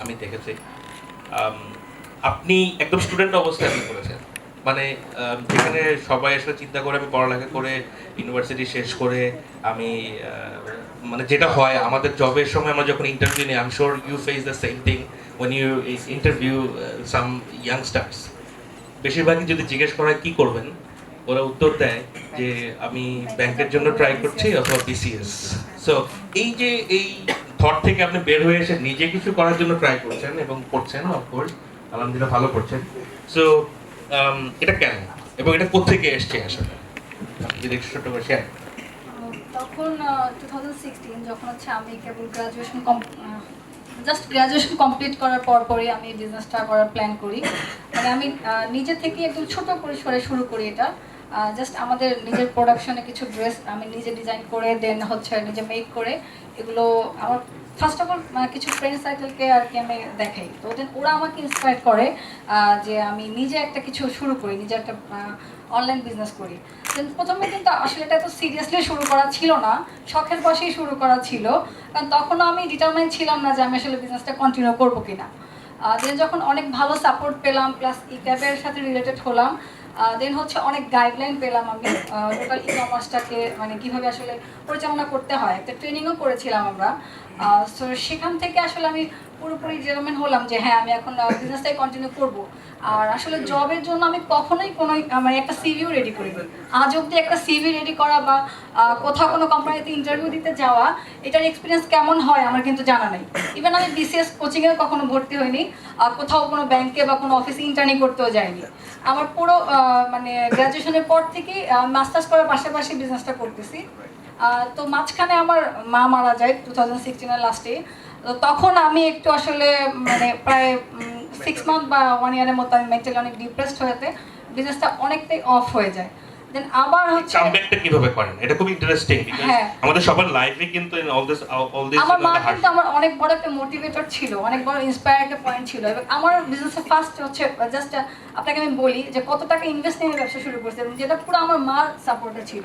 আমি দেখেছি। আপনি একদম স্টুডেন্ট অবস্থায় আপনি করেছেন, মানে যেখানে সবাই আসলে চিন্তা করে আমি পড়ালেখা করে ইউনিভার্সিটি শেষ করে আমি মানে যেটা হয় আমাদের জবের সময় আমরা যখন ইন্টারভিউ নিই, I am sure you face the same thing when you interview some youngsters, বেশিরভাগই যদি জিজ্ঞেস করা হয় কি করবেন, ওরা উত্তর দেয় যে আমি ব্যাংকের জন্য ট্রাই করছি অথবা বিসিএস। সো এই যে এই থট থেকে আপনি বের হয়ে এসে নিজে কিছু করার জন্য ট্রাই করছেন এবং করছেন, অফকোর্স আলহামদুলিল্লাহ ভালো করছেন। সো এটা কেন এবং এটা কোত্থেকে এসছে আসলে, আপনি যদি একটু ছোট করে শেয়ার। তখন 2016 যখন হচ্ছে আমি কেবল গ্রাজুয়েশন কমপ্লিট করার পরই আমি বিজনেসটা করার প্ল্যান করি। মানে আমি নিজে থেকে একদম ছোট পরিসরে শুরু করি এটা। জাস্ট আমাদের নিজের প্রোডাকশনে কিছু ড্রেস আমি নিজে ডিজাইন করে দেন হচ্ছে নিজে মেক করে এগুলো আমার ফার্স্ট অফ অল কিছু ফ্রেন্ড সার্কেলকে আর কি আমি দেখাই। তো দেন ওরা আমাকে ইন্সপায়ার করে যে আমি নিজে একটা কিছু শুরু করি, নিজে একটা অনলাইন বিজনেস করি। দেন প্রথমে কিন্তু আসলে এটা তো সিরিয়াসলি শুরু করা ছিল না, শখের বসেই শুরু করা ছিল, কারণ তখনও আমি ডিটারমাইন ছিলাম না যে আমি আসলে বিজনেসটা কন্টিনিউ করবো কিনা। দেন যখন অনেক ভালো সাপোর্ট পেলাম প্লাস ই ক্যাবের সাথে রিলেটেড হলাম, দেন হচ্ছে অনেক গাইডলাইন পেলাম আমি টোটাল ই কমার্সটাকে মানে কীভাবে আসলে পরিচালনা করতে হয়, একটা ট্রেনিংও করেছিলাম আমরা। সো সেখান থেকে আসলে আমি পুরোপুরি ডিটারমাইন হলাম যে হ্যাঁ আমি এখন বিজনেসটাই কন্টিনিউ করব। আর আসলে জবের জন্য আমি কখনোই কোনো মানে একটা সিভিও রেডি করিনি। আজ অবধি একটা সিভি রেডি করা বা কোথাও কোনো কোম্পানিতে ইন্টারভিউ দিতে যাওয়া, এটার এক্সপিরিয়েন্স কেমন হয় আমার কিন্তু জানা নেই। ইভেন আমি বিসিএস কোচিংয়েও কখনো ভর্তি হইনি, কোথাও কোনো ব্যাংকে বা কোনো অফিসে ইন্টার্নি করতেও যাইনি। আমার পুরো মানে গ্র্যাজুয়েশনের পর থেকেই মাস্টার্স করার পাশাপাশি বিজনেসটা করতেছি। তো মাঝখানে আমার মা মারা যায় 2016-এর লাস্টে। তো তখন আমি একটু আসলে মানে প্রায় 6 মান্থ বা 1 ইয়ারের মতো আমি মেন্টালি অনেক ডিপ্রেসড হয়েতে বিজনেসটা অনেকটাই অফ হয়ে যায়। দেন আবার হচ্ছে কামব্যাকটা কিভাবে করেন, এটা খুব ইন্টারেস্টিং বিকজ হ্যাঁ। আমাদের সবার লাইফে কিন্তু অল দিস আমার মা কিন্তু আমার অনেক বড় একটা মোটিভেটর ছিল, অনেক বড় ইন্সপায়ার একটা পয়েন্ট ছিল। এবং আমার বিজনেসে ফার্স্ট হচ্ছে জাস্ট আপনাকে আমি বলি যে কত টাকা ইনভেস্ট নিয়ে আমি ব্যবসা শুরু করছি, এবং যেটা পুরো আমার মার সাপোর্টে ছিল।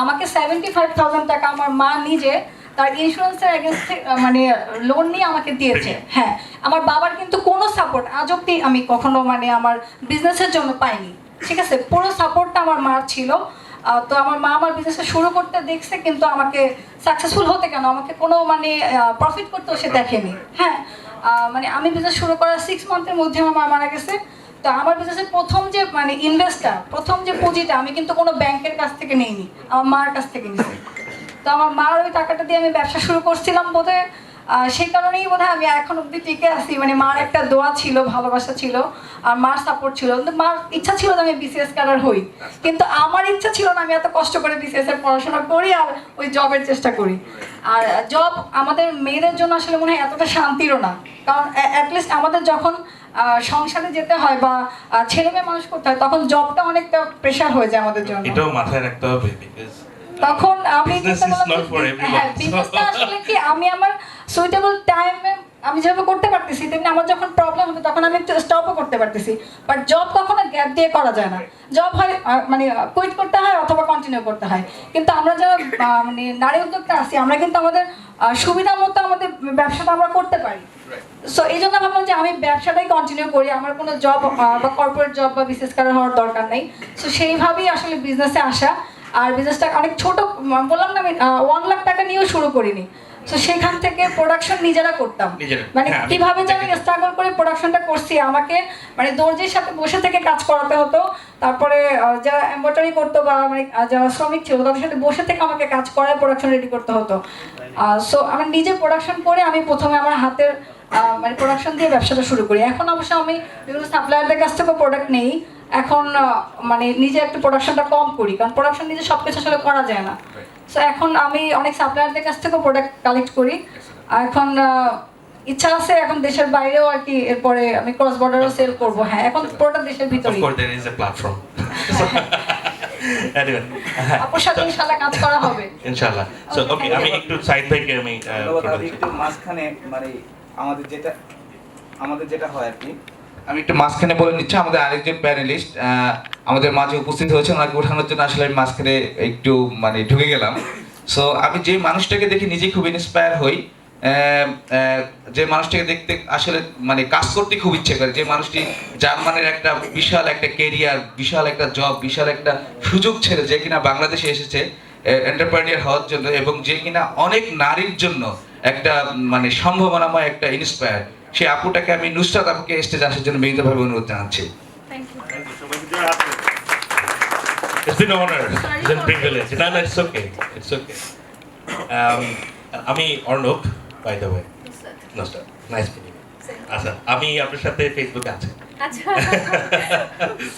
আমাকে 75,000 টাকা আমার মা নিজে তার ইন্স্যুরেন্সের এগেনস্টে মানে লোন নিয়ে আমাকে দিয়েছে। হ্যাঁ, আমার বাবার কিন্তু কোনো সাপোর্ট আজ অব্দি আমি কখনো মানে আমার বিজনেসের জন্য পাইনি, ঠিক আছে। পুরো সাপোর্টটা আমার মার ছিল। তো আমার মা আমার বিজনেসটা শুরু করতে দেখছে, কিন্তু আমাকে সাকসেসফুল হতে কেন আমাকে কোনো মানে প্রফিট করতেও সে দেখেনি। হ্যাঁ, মানে আমি বিজনেস শুরু করার 6 মান্থের মধ্যে আমার মা মারা গেছে। তো আমার বিজনেসের প্রথম যে মানে ইনভেস্টটা, প্রথম যে পুঁজিটা আমি কিন্তু কোনো ব্যাংকের কাছ থেকে নিইনি, আমার মার কাছ থেকে নিয়েছি। তো আমার মার ওই টাকাটা দিয়ে আমি ব্যবসা শুরু করছিলাম বোধহয়, সেই কারণেই বোধহয় আমি এখন অব্দি টিকে আছি। মানে মার একটা দোয়া ছিল, ভালোবাসা ছিল, আর মার সাপোর্ট ছিল। কিন্তু মার ইচ্ছা ছিল যে আমি বিসিএস ক্যাডার হই, কিন্তু আমার ইচ্ছা ছিল না আমি এত কষ্ট করে বিসিএস এর পড়াশোনা করি আর ওই জবের চেষ্টা করি। আর জব আমাদের মেয়েদের জন্য আসলে মনে হয় এতটা শান্তিরও না, কারণ অ্যাটলিস্ট আমাদের যখন সংসারে যেতে হয় বা ছেলে মেয়ে মানুষ করতে হয়, তখন জবটা অনেকটা প্রেশার হয়ে যায় আমাদের জন্য। এটাও মাথায় রাখতে হবে বিকজ তখন আমি Business চিন্তা is করলাম not for যে, everyone. হ্যাঁ, বিজনেসটা আসলে কি আমি আমার সুইটেবল টাইমে আমি যেভাবে করতে পারতেছি, তেমনি আমার যখন প্রবলেম হবে তখন আমি একটু স্টপও করতে পারতেছি। বাট জব কখনো গ্যাপ দিয়ে করা যায় না। জব হয় মানে কুইট করতে হয় অথবা কন্টিনিউ করতে হয়। কিন্তু আমরা যারা মানে নারী উদ্যোক্তা আছি, আমরা কিন্তু আমাদের সুবিধা মতো আমাদের ব্যবসাটা আমরা করতে পারি। সো এই জন্য ভাবলাম যে আমি ব্যবসাটাই কন্টিনিউ করি, আমার কোনো জব বা কর্পোরেট জব বা বিসিএস কারোর হওয়ার দরকার নেই। সো সেইভাবেই আসলে বিজনেসে আসা। আর বিজনেসটা অনেক ছোট, বললাম না আমি 1 লাখ টাকা নিয়েও শুরু করিনি। সো সেখান থেকে প্রোডাকশন নিজেরা করতাম, নিজেরা। মানে হ্যাঁ, কিভাবে যে আমি স্ট্রাগল করে প্রোডাকশনটা করছি। আমাকে মানে দর্জির সাথে বসে থেকে কাজ করাতে হতো, তারপরে যারা এমব্রয়ডারি করতো বা মানে যারা শ্রমিক ছিল তাদের সাথে বসে থেকে আমাকে কাজ করায় প্রোডাকশন রেডি করতে হতো। সো আমি নিজে প্রোডাকশন করে আমি প্রথমে আমার হাতের মানে প্রোডাকশন দিয়ে ব্যবসাটা শুরু করি। এখন অবশ্য আমি বিভিন্ন সাপ্লায়ারদের কাছ থেকে প্রোডাক্ট নেই। এখন মানে নিজে একটু প্রোডাকশনটা কম করি, কারণ প্রোডাকশন নিজে সব কিছু আসলে করা যায় না। সো এখন আমি অনেক সাপ্লায়ারদের কাছ থেকেও প্রোডাক্ট কালেক্ট করি। আর এখন ইচ্ছা আছে এখন দেশের বাইরেও আর কি, এরপরে আমি ক্রস বর্ডারও সেল করব। হ্যাঁ, এখন পুরোটা দেশের Of ভিতরেই। course, there is a platform. Anyway, আপুর সাথে ইনশাআল্লাহ কাজ করা হবে। ইনশাআল্লাহ। So, okay, আমি একটু সাইড থেকে আমি ধন্যবাদ। আমি একটু মাঝখানে মানে আমাদের যেটা হয় আর কি, আমি একটু মাঝখানে বলে নিচ্ছি, আমাদের আরেকজন প্যানেলিস্ট আমাদের মাঝে উপস্থিত হয়েছে, ওনাকে ওঠানোর জন্য আসলে আমি মাঝখানে একটু মানে ঢুকে গেলাম। সো আমি যে মানুষটাকে দেখে নিজেই খুব ইন্সপায়ার হই, যে মানুষটাকে দেখতে আসলে মানে কাজ করতে খুব ইচ্ছে করে, যে মানুষটি জার্মানের একটা বিশাল একটা কেরিয়ার, বিশাল একটা জব, বিশাল একটা সুযোগ ছেড়ে যে কিনা বাংলাদেশে এসেছে এন্টারপ্রেনিয়ার হওয়ার জন্য, এবং যে কিনা অনেক নারীর জন্য একটা মানে সম্ভাবনাময় একটা ইন্সপায়ার, সেই আপুটাকে আমি নুসরাত আপুকে স্টেজে আসার জন্য বিনীতভাবে অনুরোধ জানাচ্ছি। Thank you. It's been an honor, it's been a privilege. No, it's okay. It's okay. আমি Arnab, by the way. No, sir. Nice meeting you. আচ্ছা, আমি আপনার সাথে ফেসবুকে আছি। আচ্ছা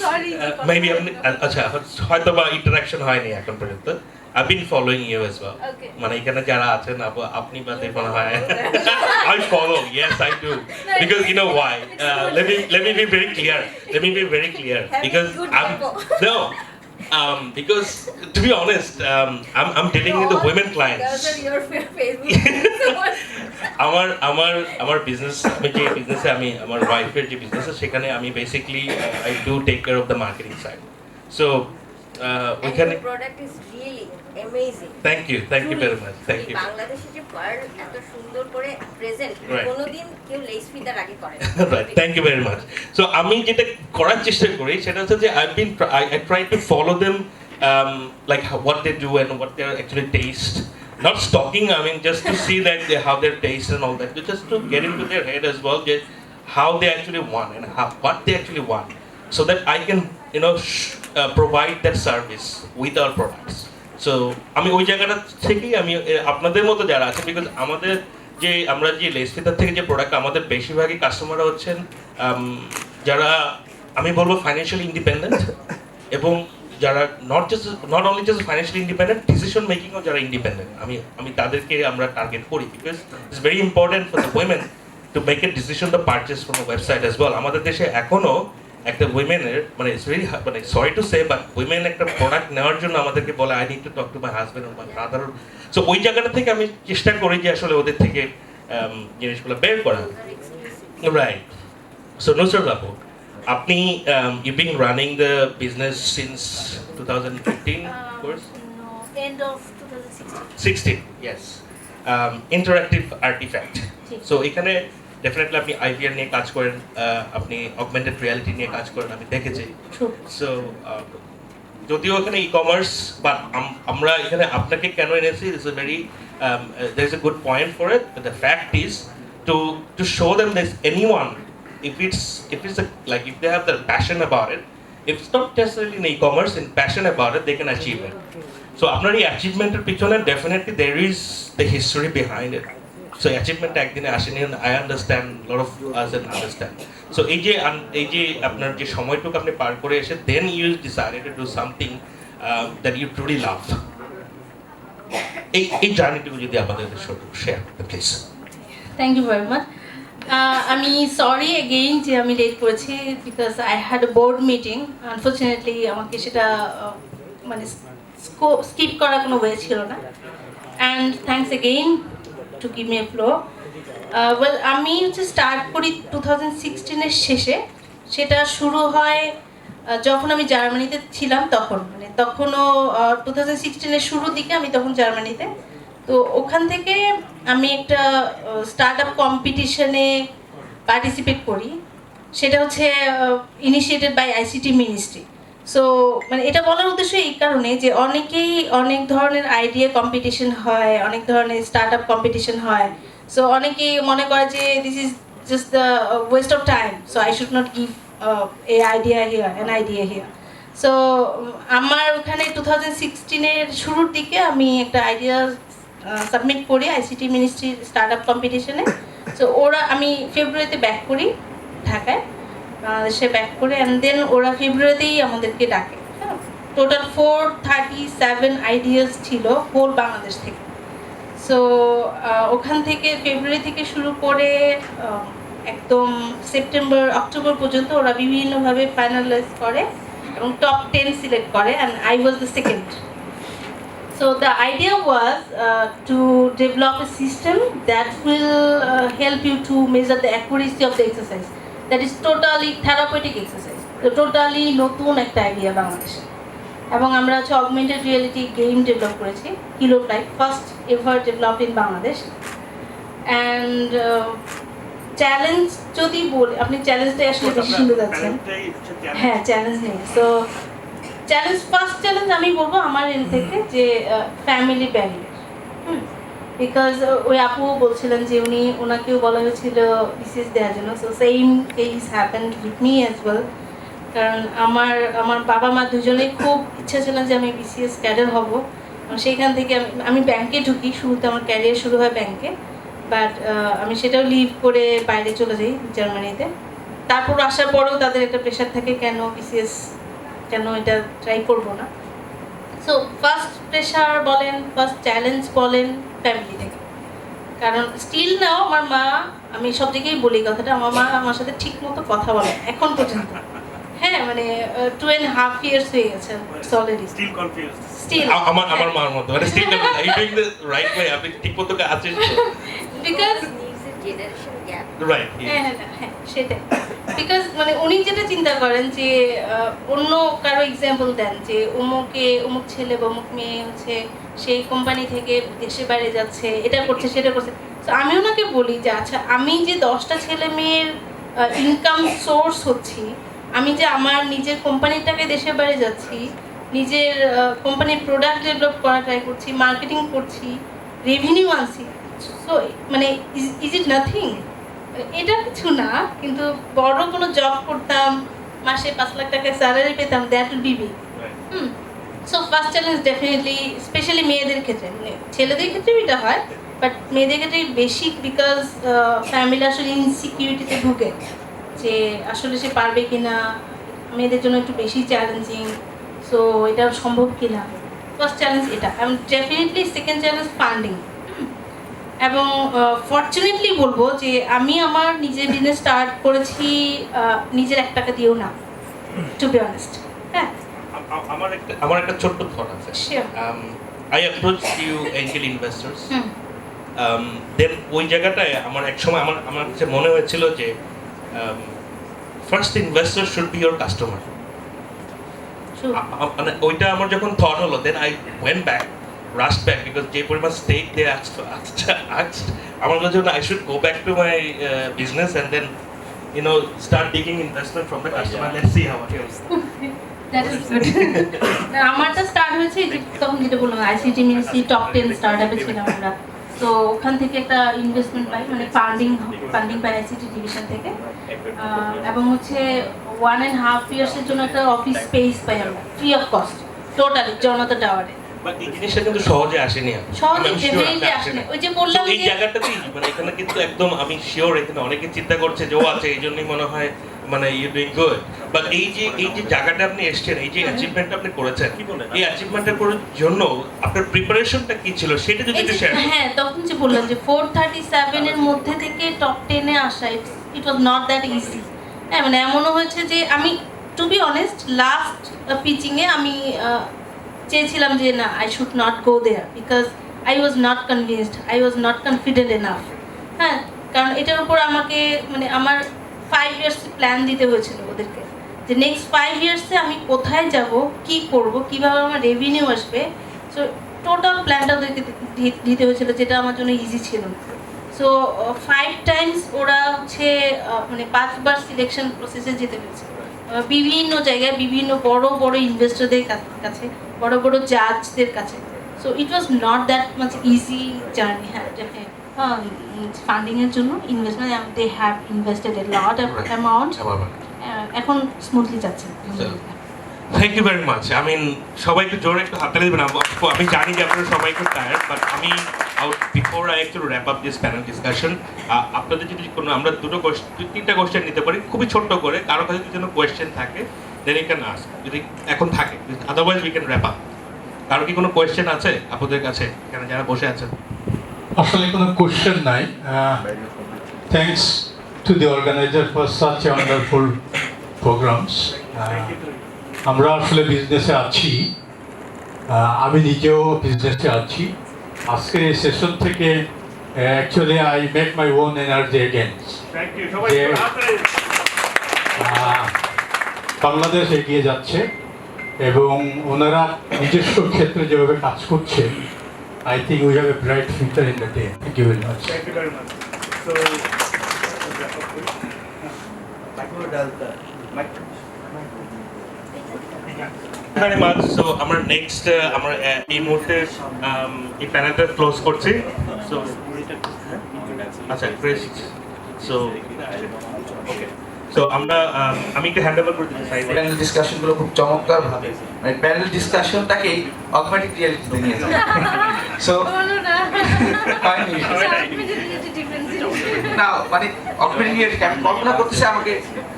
সরি Maybe আপনি আচ্ছা হয়তো বা ইন্টারাকশন হয়নি এখন পর্যন্ত। I've been following you as well. Okay. মানে এখানে যারা আছেন আপনি বাদে মনে হয় I follow, yes I do. Because you know why? Let me be very clear. Let me be very clear. Because no. Because to be honest, I'm dealing with the women clients. আমার business, আমি যে বিজনেসে আমি আমার ওয়াইফের যে business সেখানে আমি basically I do take care of the marketing side. So ওইখানে product is really amazing. Thank you very much, thank you. বাংলাদেশে যে পার্ল এত সুন্দর করে প্রেজেন্ট Right. কোনোদিন কেউ লেস ফিদার আগে করে না। Right, thank you very much. So আমি যেটা করার চেষ্টা করি সেটা হচ্ছে যে I try to follow them like what they do and what their actually taste. Not stalking, I mean just to see that how their taste and all that, just to get into their head as well, just how they actually want and what they actually want, so that I can provide that service with our products. So আমি ওই জায়গাটা থেকেই আমি আপনাদের মতো যারা আছে, because আমাদের যে আমরা যে লেসফিতার থেকে যে প্রোডাক্ট, আমাদের বেশিরভাগই কাস্টমাররা হচ্ছেন যারা আমি বলবো ফাইন্যান্সিয়ালি ইন্ডিপেন্ডেন্ট, এবং যারা not only just financially independent, decision মেকিংও যারা ইন্ডিপেন্ডেন্ট, আমি তাদেরকে আমরা টার্গেট করি, because it's very important for the women to make a decision the purchase from a website as well. আমাদের দেশে এখনো একটা উইমেনের মানে ইটস ভেরি মানে sorry to say, but women একটা প্রোডাক্ট নেওয়ার জন্য আমাদেরকে বলে I need to talk to my husband or my father. So ওই জায়গাটা থেকে আমি চেষ্টা করি যে আসলে ওদের থেকে জিনিসগুলো বের করা। রাইট। সো নুসরাত আপু, আপনি you've been running the business since 2015 of course? No, end of 2016. 16, yes. Interactive artifact. So এখানে ডেফিনেটলি আপনি আইভিআর নিয়ে কাজ করেন, আপনি অগমেন্টেড রিয়ালিটি নিয়ে কাজ করেন, আমি দেখেছি। সো যদিও এখানে ই কমার্স, বাট আমরা এখানে আপনাকে কেন এনেছি, it's a very there is a good point for it, but the fact is to show them there's anyone, if it's like if they have the passion about it, if it's not necessarily in e-commerce, in passion about it, they can achieve it. So আপনার এই অ্যাচিভমেন্টের পিছনে definitely there is the history behind it. So achievement একদিনে আসেনি, I understand, a lot of us understand. So এই যে আপনার যে সময়টুকু আপনি পার করে এসে then you decided to do something that you truly love. এই জার্নিটুকু যদি আমাদের শেয়ার করতে please. Thank you very much. আমি সরি এগেইন যে আমি লেট করেছি because I had a board meeting unfortunately আমাকে সেটা মানে স্কিপ করার কোনো ওয়ে ছিল না and thanks again to give me a flow well আমি হচ্ছে স্টার্ট করি 2016-এর শেষে সেটা শুরু হয় যখন আমি জার্মানিতে ছিলাম তখন মানে তখনও 2016-এর শুরুর দিকে আমি তখন জার্মানিতে তো ওখান থেকে আমি একটা স্টার্ট আপ কম্পিটিশনে পার্টিসিপেট করি সেটা হচ্ছে initiated by ICT ministry so মানে এটা বলার উদ্দেশ্য এই কারণে যে অনেকেই অনেক ধরনের আইডিয়া কম্পিটিশন হয় অনেক ধরনের স্টার্ট আপ কম্পিটিশন হয় সো অনেকেই মনে করে যে this is just the West of time so I should not give a idea here an idea here so আমার ওখানে 2016-এর শুরুর দিকে আমি একটা আইডিয়া সাবমিট করি আইসিটি মিনিস্ট্রি স্টার্ট আপ কম্পিটিশনে সো ওরা আমি ফেব্রুয়ারিতে ব্যাক করি ঢাকায় সে ব্যাক করে অ্যান্ড দেন ওরা ফেব্রুয়ারিতেই আমাদেরকে ডাকে হ্যাঁ টোটাল 437 আইডিয়াস ছিল হোল বাংলাদেশ থেকে সো ওখান থেকে ফেব্রুয়ারি থেকে শুরু করে একদম সেপ্টেম্বর অক্টোবর পর্যন্ত ওরা বিভিন্নভাবে ফাইনালাইজ করে এবং টপ 10 সিলেক্ট করে and I was the second So the idea was to develop a system that will help you to measure the accuracy of the exercise. That is totally therapeutic exercise. So totally নতুন একটা idea বাংলাদেশে এবং আমরা হচ্ছে augmented reality game develop করেছি Kilofly first ever develop in Bangladesh and challenge যদি বলি আপনি চ্যালেঞ্জটা আসলে বেশি শুনতে যাচ্ছেন হ্যাঁ চ্যালেঞ্জ নেই সো চ্যালেঞ্জ ফার্স্ট চ্যালেঞ্জ আমি বলবো আমার এন্ড থেকে যে ফ্যামিলি ব্যারিয়ার বিকজ ওই আপু বলছিলেন যে ওনাকেও বলা হয়েছিল বিসিএস দেওয়ার জন্য so same case happened with me as well কারণ আমার বাবা মা দুজনেই খুব ইচ্ছা ছিল যে আমি বিসিএস ক্যাডার হব সেইখান থেকে আমি ব্যাংকে ঢুকি শুরুতে আমার ক্যারিয়ার শুরু হয় ব্যাংকে বাট আমি সেটাও লিভ করে বাইরে চলে যাই জার্মানিতে তারপর আসার পরেও তাদের একটা প্রেশার থাকে কেন বিসিএস কেন এটা ট্রাই করবো না সো ফার্স্ট প্রেশার বলেন ফার্স্ট চ্যালেঞ্জ বলেন ফ্যামিলি থেকে কারণ স্টিল নাও আমার মা আমি সব দিকেই বলি কথাটা আমার মা আমার সাথে ঠিক মতো কথা বলে এখন পর্যন্ত হ্যাঁ মানে 2.5 years হয়ে গেছে অলরেডি স্টিল কনফিউজড স্টিল আমার মার মতো মানে still I doing the right way আপনি ঠিকমতো আছেন বিকজ জেনারেশন গ্যাপ রাইট হ্যাঁ সেটাই বিকজ মানে উনি যেটা চিন্তা করেন যে অন্য কারো এক্সাম্পল দেন যে অমুক ছেলে বা অমুক মেয়ে হচ্ছে সেই কোম্পানি থেকে দেশের বাইরে যাচ্ছে এটা করছে সেটা করছে তো আমি ওনাকে বলি যে আচ্ছা আমি যে 10টা ছেলে মেয়ের ইনকাম সোর্স হচ্ছি আমি যে আমার নিজের কোম্পানিটাকে দেশের বাইরে যাচ্ছি নিজের কোম্পানির প্রোডাক্ট ডেভেলপ করা ট্রাই করছি মার্কেটিং করছি রেভিনিউ আনছি সো মানে ইজ ইট নাথিং এটা কিছু না কিন্তু বড় কোনো জব করতাম মাসে 5 লাখ টাকা স্যালারি পেতাম that will be big so first challenge definitely specially মেয়েদের ক্ষেত্রে মানে ছেলেদের ক্ষেত্রেও এটা হয় বাট মেয়েদের ক্ষেত্রে বেশি বিকজ ফ্যামিলি আসলে ইনসিকিউরিটিতে ঢুকে যে আসলে সে পারবে কিনা মেয়েদের জন্য একটু বেশি চ্যালেঞ্জিং সো এটা সম্ভব কিনা ফার্স্ট চ্যালেঞ্জ এটা এবং ডেফিনেটলি সেকেন্ড চ্যালেঞ্জ ফান্ডিং এবং ফর্চুনেটলি বলবো যে আমি আমার নিজের বিজনেস স্টার্ট করেছি নিজের 1 টাকা দিয়েও না টু বি অনেস্ট হ্যাঁ আমার একটা ছোট্ট থট আছে Sure. I approach you angel investors then ওই জায়গাটায় আমার এক সময় আমার কাছে মনে হয়েছিল যে first investor should be your customer মানে ওইটা আমার যখন থট হলো then I went back rush back because যে পরিমাণ স্টেক দে আস্কড আমার কাছে I should go back to my business and then you know start taking investment from the customer let's see how it goes that is good আমারটা start হয়েছে যে তখন যেটা বললাম আইসিটি মিনিস্ট্রি টপ 10 স্টার্টআপে ছিলাম আমরা তো ওখান থেকে একটা ইনভেস্টমেন্ট পাই মানে ফান্ডিং পাই আইসিটি ডিভিশন থেকে এবং হচ্ছে 1.5 years এর জন্য একটা অফিস স্পেস পাই আমরা ফ্রি অফ কস্ট টোটালি জনতা টাওয়ারে বাট এই জিনিসটা কিন্তু সহজে আসেনি সহজে ডেফিনেটলি আসেনি ওই যে বললাম এই যে জায়গাটাতেই মানে এখানে কিন্তু একদম আমি শিওর এখানে অনেকে চিন্তা করছে যে ও আছে এই জন্যই মনে হয় মানে ইউ ডুইং গুড, বাট এই যে জায়গাটা আপনি এসেছেন, এই যে অ্যাচিভমেন্ট আপনি করেছেন, এই অ্যাচিভমেন্টের জন্য আপনার প্রিপারেশনটা কি ছিল সেটা যদি একটু শেয়ার করেন। হ্যাঁ, তখন যে বললাম যে 437 এর মধ্যে থেকে টপ 10 এ আসা, it was not that easy. হ্যাঁ, মানে এমনও হয়েছে যে আমি টু বি অনেস্ট লাস্ট পিচিংয়ে আমি চেয়েছিলাম যে না, I should not go there because I was not convinced, I was not confident enough. হ্যাঁ, কারণ এটার উপর আমাকে মানে আমার 5 ইয়ার্স প্ল্যান দিতে হয়েছিল ওদেরকে, যে নেক্সট 5 ইয়ার্সে আমি কোথায় যাব, কি করব, কিভাবে আমার রেভিনিউ আসবে। সো টোটাল প্ল্যানটা ওদেরকে দিতে হয়েছিল, যেটা আমার জন্য ইজি ছিল না। সো 5 টাইমস ওরা হচ্ছে মানে 5 বার সিলেকশন প্রসেসে যেতে হয়েছে, বিভিন্ন জায়গায়, বিভিন্ন বড় বড় ইনভেস্টরদের কাছে, বড় বড় জাজদের কাছে। So it was not that much easy journey. হ্যাঁ, ফান্ডিংয়ের জন্য investment they have invested a lot of amount, এখন স্মুথলি যাচ্ছে। Thank you very much. I mean সবাইকে জোরে একটু হাততালি দেবেন। আমি জানি যে আপনারা সবাই খুব টায়ার্ড, বাট আমি before I actually wrap up this panel discussion, আপনাদের যদি কোনো আমরা তিনটা কোয়েশ্চেন নিতে পারি খুবই ছোট্ট করে, কারো কাছে যদি কোনো কোয়েশ্চেন থাকে দেন ইউ ক্যান আস্ক, যদি এখন থাকে, otherwise we can wrap up. কারো কি কোনো কোয়েশ্চেন আছে আপনাদের কাছে এখানে যারা বসে আছেন? আসলে কোনো কোশ্চেন নাই। Thanks to the organiser for such a wonderful programs. আমরা আসলে বিজনেসে আছি, আমি নিজেও বিজনেসে আছি। আজকের এই সেশন থেকে actually I make my own energy again. Bangladesh এগিয়ে যাচ্ছে এবং ওনারা নিজস্ব ক্ষেত্রে যেভাবে কাজ করছে, I think we have a bright future in the day. Thank you very much. Thank you very much. So, very much. So, আমরা নেক্সট আমরা এই মুহূর্তে এই প্যানেলটা ক্লোজ করছি। সো আচ্ছা, প্রেস। সো ওকে, সো আমরা আমি একটু হ্যান্ড ওভার করে দিতে চাই। প্যানেল ডিসকাশনগুলো খুব চমৎকার ভাবে, মানে প্যানেল ডিসকাশনটাকে অগমেন্টেড রিয়ালিটিতে নিয়ে যায়। সো না, মানে অগমেন্টেড রিয়ালিটি আমি কল্পনা করতেছি, আমাকে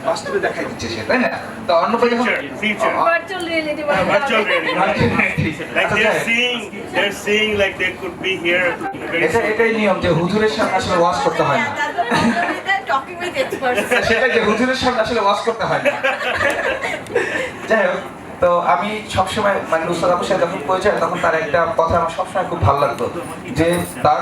বাস্তবে দেখাই দিচ্ছে সে, তাই না? তো অন্য future virtual reality virtual reality, like they're seeing like they could be here very soon. এটাই নিয়ম যে হুজুরের সামনে আসলে ওয়াজ করতে হয় না। Talking with experts. সেটা যে হুজুরের সামনে আসলে ওয়াজ করতে হয় না। যাই হোক, তো আমি সবসময় মানে নুসরাত আপুর সাথে যখন পরিচয় তখন তার একটা কথা আমার সবসময় খুব ভালো লাগতো, যে তার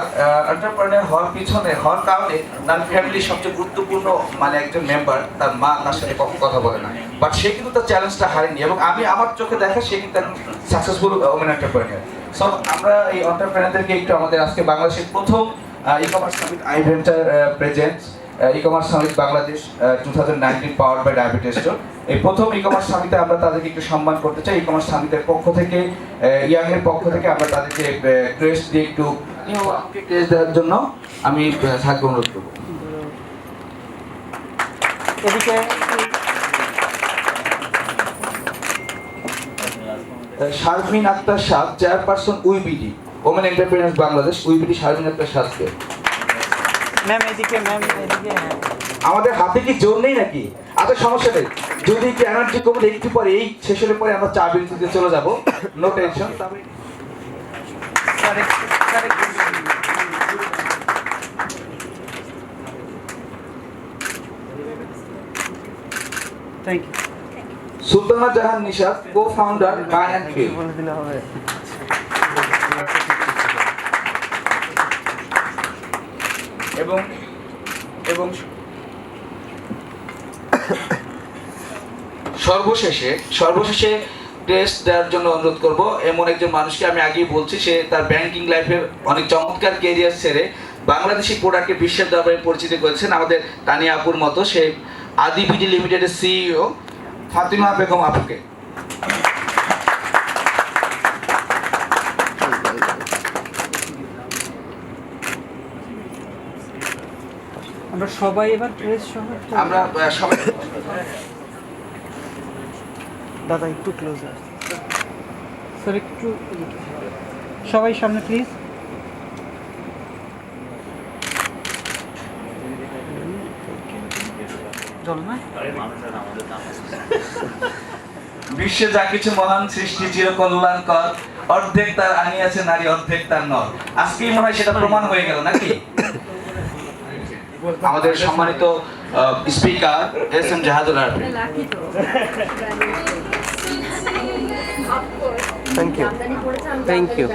এন্টারপ্রেনার হওয়ার পিছনে হওয়ার কারণে তার ফ্যামিলির সবচেয়ে গুরুত্বপূর্ণ মানে একজন মেম্বার, তার মা তার সাথে কখন কথা বলে না, বাট সে কিন্তু তার চ্যালেঞ্জটা হারেনি এবং আমি আমার চোখে দেখা সে কিন্তু সাকসেসফুল ওমেন এন্টারপ্রেনার। সো আমরা এই এন্টারপ্রেনারদেরকে একটু আমাদের আজকে বাংলাদেশের প্রথম e-commerce summit iVenture presents e-commerce summit Bangladesh 2019 powered by diabetes store, এই প্রথম ই-কমার্স সামিটে আমরা তাদেরকে একটু সম্মান করতে চাই। ই-কমার্স সামিটের পক্ষ থেকে, ইয়াং এর পক্ষ থেকে আমরা তাদেরকে ক্রেস্ট দিয়ে একটু ক্রেস্ট দেওয়ার জন্য আমি সাহায্য অনুরোধ করব। শারমিন আক্তার সাদ, chairperson উইবিডি women entrepreneurs Bangladesh, উইবিডি Sharmin Akter সাদকে। Ma'am এদিকে, ম্যাম এদিকে। আমাদের হাতে কি জোর নেই নাকি? আচ্ছা, সমস্যা নেই, যদি কি এনার্জি কমে একটু পরে এই সেশনের পরে আমরা চা বিরতিতে চলে যাব, no tension. Thank you. Sultana Jahan Nishat, co-founder by and fill. বলে দিলে হবে। এবং এবং সর্বশেষে টেস্ট দেওয়ার জন্য অনুরোধ করব এমন একজন মানুষকে। আমি আগেই বলছি, সে তার ব্যাংকিং লাইফের অনেক চমৎকার কেরিয়ার ছেড়ে বাংলাদেশি প্রোডাক্টকে বিশ্বের দরবারে পরিচিত করেছেন আমাদের তানিয়া আপুর মতো। সে আদি বিডি লিমিটেডের সিইও ফাতিমা বেগম আপুকে। আমরা সবাই এবার ড্রেস সহ আমরা সবাই দাদা একটু ক্লোজার স্যার, একটু সবাই সামনে প্লিজ। জল না বিশ্বে যা কিছু মহান সৃষ্টি চিরকল্যাণকর, অর্ধেক তার আনিয়াছে নারী, অর্ধেক তার নর। আজকেই মনে হয় সেটা প্রমাণ হয়ে গেল নাকি? আমাদের সম্মানিত speaker S M Jahadul Arfin. Thank you thank you